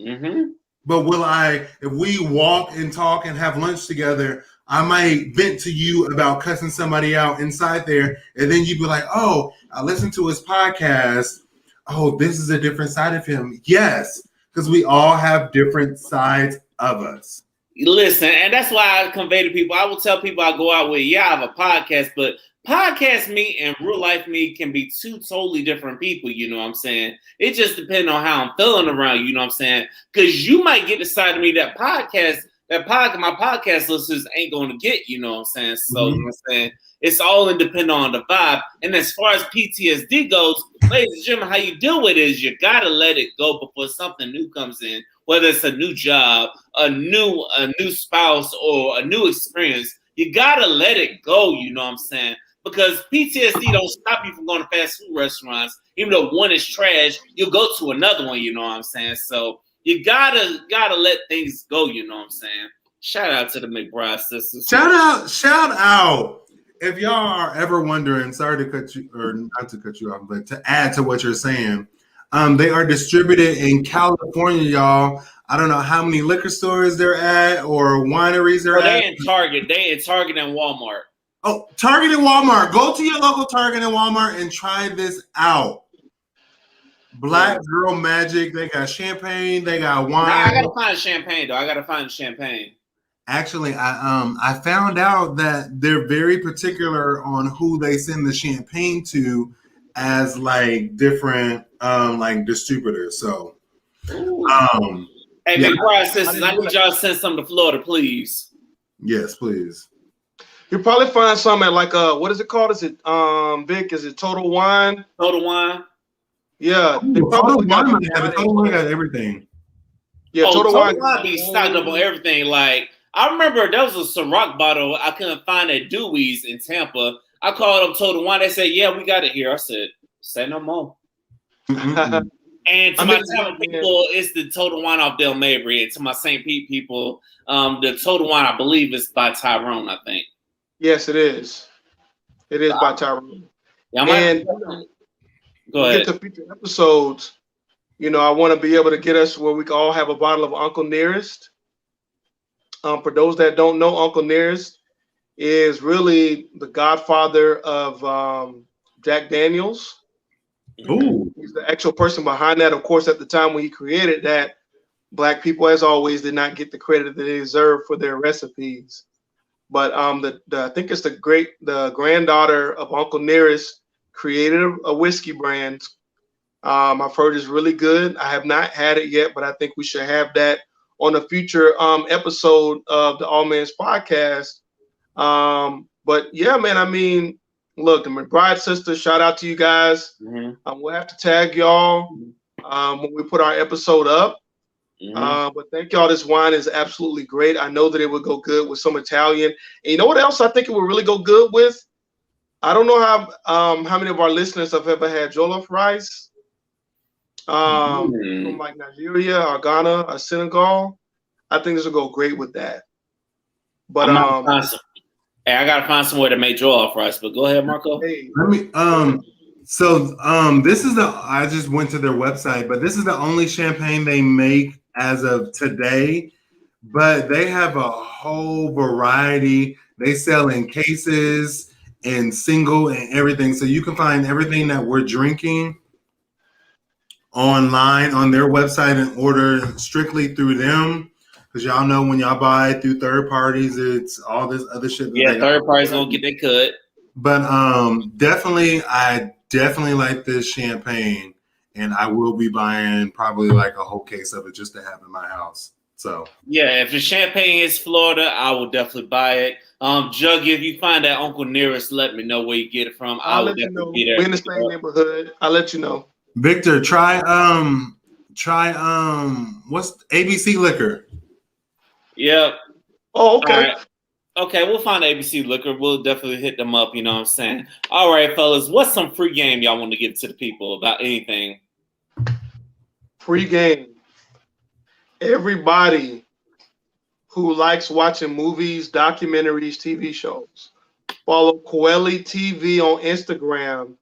Mm-hmm. But will I, if we walk and talk and have lunch together, I might vent to you about cussing somebody out inside there, and then you'd be like, oh, I listened to his podcast. Oh, this is a different side of him. Yes, because we all have different sides of us. Listen, and that's why I convey to people, I will tell people I go out with, yeah, I have a podcast, but podcast me and real life me can be two totally different people, you know what I'm saying? It just depends on how I'm feeling around you, you know what I'm saying? Because you might get the side of me that my podcast listeners ain't going to get, you know what I'm saying? So, you know what I'm saying? It's all independent on the vibe. And as far as PTSD goes, ladies and gentlemen, how you deal with it is you got to let it go before something new comes in, whether it's a new job, a new spouse, or a new experience. You got to let it go, you know what I'm saying? Because PTSD don't stop you from going to fast food restaurants. Even though one is trash, you'll go to another one, you know what I'm saying? So you gotta let things go, you know what I'm saying? Shout out to the McBride sisters. Shout out. If y'all are ever wondering, sorry to cut you, or not to cut you off, but to add to what you're saying, they are distributed in California, y'all. I don't know how many liquor stores they're at or wineries they're at. They in Target. They in Target and Walmart. Oh, Target and Walmart. Go to your local Target and Walmart and try this out. Black Girl Magic. They got champagne. They got wine. I gotta find champagne though. I gotta find champagne. Actually, I found out that they're very particular on who they send the champagne to, as like different like distributors. So, hey, McBride sisters, I need y'all to send some to Florida, please. Yes, please. You'll probably find some at like what is it called? Is it Vic? Is it Total Wine? Total Wine. Yeah, they probably got everything. Yeah, Total Wine be stocked up on everything. Like I remember there was a Ciroc bottle I couldn't find at Dewey's in Tampa. I called up Total Wine. They said, "Yeah, we got it here." I said, "Say no more." Mm-hmm. And to my Tampa people, it's the Total Wine off Del Mabry. And to my St. Pete people, the Total Wine, I believe, is by Tyrone, I think. Yes, it is. It is by Tyrone. Yeah, go ahead. Get to future episodes. You know, I want to be able to get us where we can all have a bottle of Uncle Nearest. For those that don't know, Uncle Nearest is really the godfather of Jack Daniels. Ooh. He's the actual person behind that. Of course, at the time when he created that, Black people, as always, did not get the credit that they deserve for their recipes. But I think it's the granddaughter of Uncle Nearest created a whiskey brand. I've heard it's really good. I have not had it yet, but I think we should have that on a future episode of the All Men's Podcast. But yeah, man, I mean, look, the McBride sisters, shout out to you guys. Mm-hmm. We'll have to tag y'all when we put our episode up. Mm-hmm. But thank y'all. This wine is absolutely great. I know that it would go good with some Italian. And you know what else I think it would really go good with? I don't know how many of our listeners have ever had jollof rice from like Nigeria or Ghana or Senegal. I think this will go great with that. But I gotta find some way to make jollof rice. But go ahead, Marco. Hey, let me this is I just went to their website, but this is the only champagne they make as of today. But they have a whole variety. They sell in cases and single and everything. So you can find everything that we're drinking online on their website and order strictly through them. Because y'all know when y'all buy through third parties, it's all this other shit. Yeah, third parties gonna get their cut. But definitely, I definitely like this champagne, and I will be buying probably like a whole case of it just to have in my house. So yeah, if the champagne is Florida, I will definitely buy it. Juggy, if you find that Uncle Nearest, let me know where you get it from. I I'll will let you definitely know. be there. We're in the same neighborhood. I'll let you know. Victor, try what's ABC liquor? Yep. Oh, okay. All right. Okay, we'll find ABC Liquor. We'll definitely hit them up, you know what I'm saying? All right, fellas, what's some free game y'all want to give to the people about anything? Free game. Everybody who likes watching movies, documentaries, TV shows, follow Coeli TV on Instagram.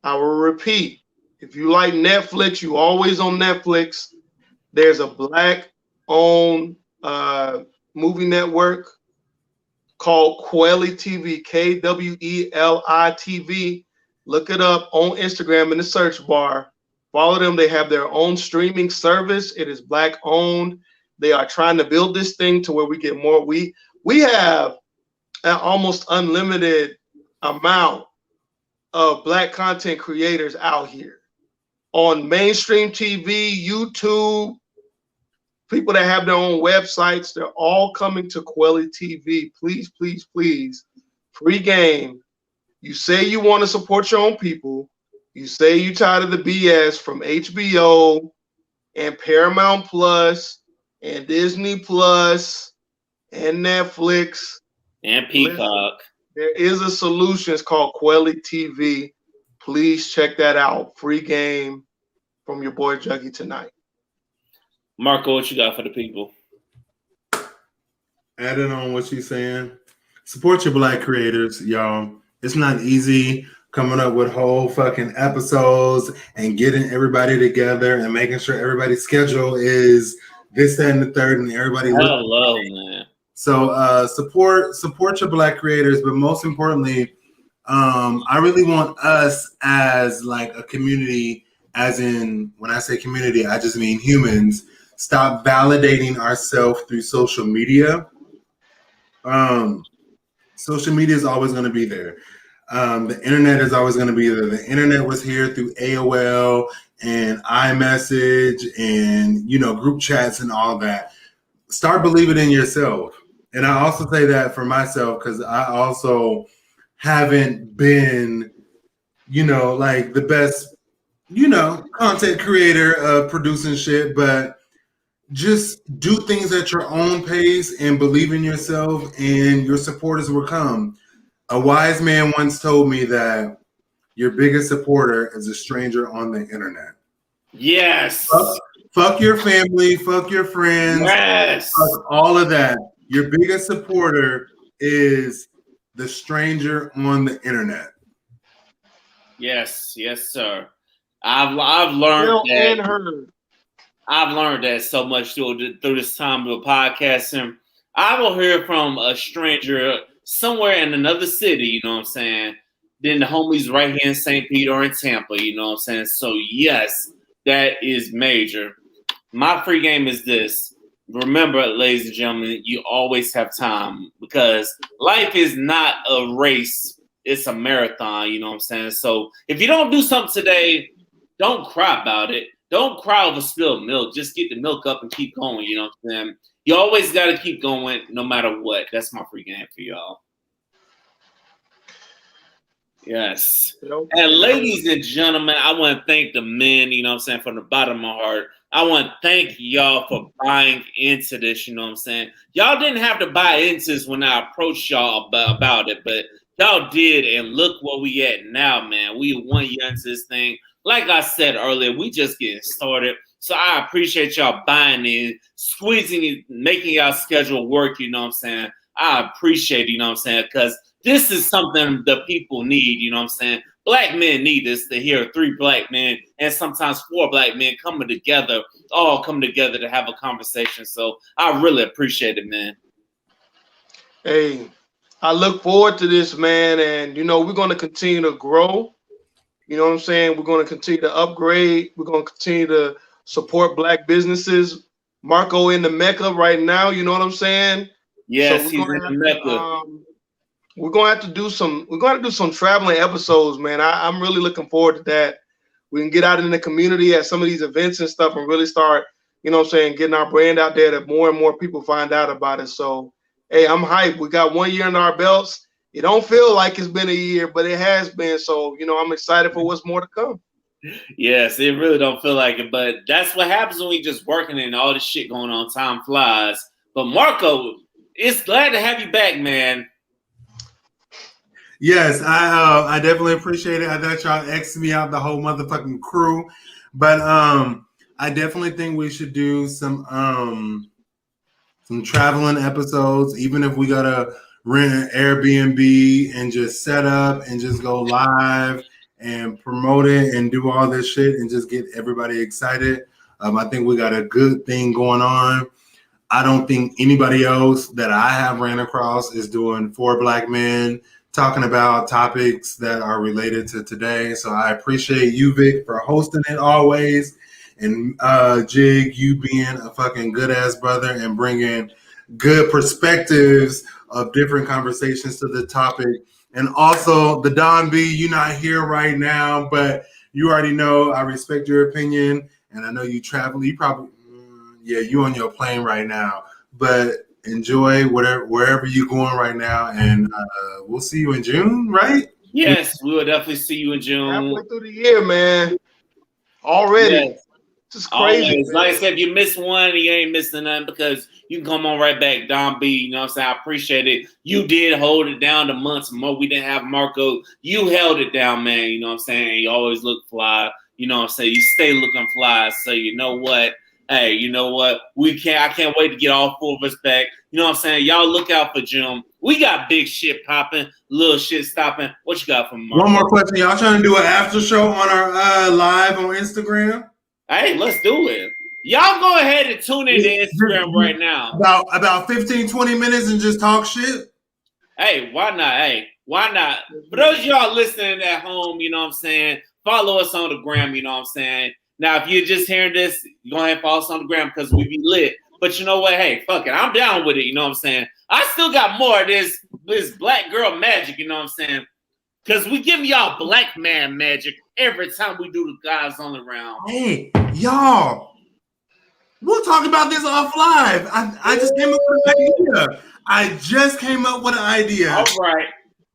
I will repeat. If you like Netflix, you always on Netflix. There's a black-owned movie network called Kweli TV, Kweli TV. Look it up on Instagram in the search bar. Follow them. They have their own streaming service. It is black-owned. They are trying to build this thing to where we get more. We have an almost unlimited amount of black content creators out here on mainstream TV, YouTube, people that have their own websites. They're all coming to Kweli TV. Please, please, please. Free game. You say you want to support your own people. You say you tired of the BS from HBO and Paramount Plus and Disney Plus and Netflix. And Peacock. Listen, there is a solution. It's called Kweli TV. Please check that out. Free game from your boy Juggy tonight. Marco, what you got for the people? Adding on what she's saying, support your black creators, y'all. It's not easy coming up with whole fucking episodes and getting everybody together and making sure everybody's schedule is this, that, and the third, and everybody. Hello, man. So support your black creators, but most importantly, I really want us as like a community, as in when I say community, I just mean humans, stop validating ourselves through social media. Social media is always going to be there. The internet is always going to be there. The internet was here through AOL and iMessage and, group chats and all that. Start believing in yourself. And I also say that for myself because I also haven't been, like the best, content creator of producing shit, but just do things at your own pace and believe in yourself and your supporters will come. A wise man once told me that your biggest supporter is a stranger on the internet. Yes. Fuck your family, fuck your friends, yes. Fuck all of that. Your biggest supporter is the stranger on the internet. Yes, sir. I've learned that. And heard. I've learned that so much through this time of podcasting. I will hear from a stranger somewhere in another city, you know what I'm saying? Then the homies right here in St. Pete or in Tampa, you know what I'm saying? So yes, that is major. My free game is this. Remember, ladies and gentlemen, you always have time because life is not a race. It's a marathon, you know what I'm saying? So if you don't do something today, don't cry about it. Don't cry over spilled milk. Just get the milk up and keep going, you know what I'm saying? You always got to keep going no matter what. That's my free game for y'all. Yes. And ladies and gentlemen, I want to thank the men, you know what I'm saying, from the bottom of my heart. I want to thank y'all for buying into this, you know what I'm saying? Y'all didn't have to buy into this when I approached y'all about it, but y'all did, and look where we at now, man. We 1 year into this thing. Like I said earlier, we just getting started. So I appreciate y'all buying in, squeezing it, making y'all schedule work, you know what I'm saying? I appreciate it, you know what I'm saying? Because this is something the people need, you know what I'm saying? Black men need this to hear 3 black men and sometimes 4 black men coming together to have a conversation. So I really appreciate it, man. Hey, I look forward to this, man. And, we're going to continue to grow. You know what I'm saying? We're going to continue to upgrade. We're going to continue to support black businesses. Marco in the Mecca right now. You know what I'm saying? Yes, so he's in the Mecca. we're gonna have to do some. We're gonna do some traveling episodes, man. I'm really looking forward to that. We can get out in the community at some of these events and stuff, and really start, you know what I'm saying, getting our brand out there that more and more people find out about it. So, hey, I'm hyped. We got 1 year under our belts. It don't feel like it's been a year, but it has been. So, you know, I'm excited for what's more to come. Yes, it really don't feel like it, but that's what happens when we just working and all this shit going on. Time flies. But Marco, it's glad to have you back, man. Yes, I definitely appreciate it. I thought y'all X'd me out the whole motherfucking crew, but I definitely think we should do some traveling episodes, even if we gotta rent an Airbnb and just set up and just go live and promote it and do all this shit and just get everybody excited. I think we got a good thing going on. I don't think anybody else that I have ran across is doing 4 Black men talking about topics that are related to today. So I appreciate you, Vic, for hosting it always. And Jig, you being a fucking good ass brother and bringing good perspectives of different conversations to the topic. And also the Don B, you're not here right now, but you already know I respect your opinion. And I know you travel. You probably, you on your plane right now. But enjoy wherever you're going right now, and we'll see you in June, right? Yes, we will definitely see you in June. Halfway through the year, man. Already. Yes. This is crazy. Always. Like I said, if you miss one, you ain't missing nothing because you can come on right back. Don B, you know what I'm saying? I appreciate it. You did hold it down the months more. We didn't have Marco. You held it down, man. You know what I'm saying? You always look fly. You know what I'm saying? You stay looking fly. So you know what? Hey, you know what? I can't wait to get all 4 of us back. You know what I'm saying? Y'all look out for June. We got big shit popping, little shit stopping. What you got for Marco? One more question. Y'all trying to do an after show on our live on Instagram? Hey, let's do it. Y'all go ahead and tune into Instagram right now. About 15, 20 minutes and just talk shit? Hey, why not? Hey, why not? For those of y'all listening at home, you know what I'm saying? Follow us on the gram, you know what I'm saying? Now, if you're just hearing this, go ahead and follow us on the gram because we be lit. But you know what? Hey, fuck it. I'm down with it. You know what I'm saying? I still got more of this black girl magic. You know what I'm saying? Because we give y'all black man magic every time we do the guys on the round. Hey, y'all. We'll talk about this off live. I just came up with an idea.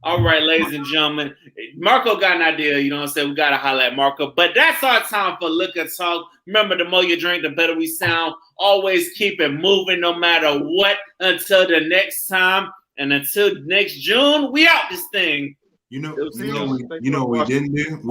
All right, ladies and gentlemen. Marco got an idea, you know what I'm saying? We got to holler at Marco. But that's our time for Liquor Talk. Remember, the more you drink, the better we sound. Always keep it moving no matter what. Until the next time. And until next June, we out this thing. You know what we didn't do?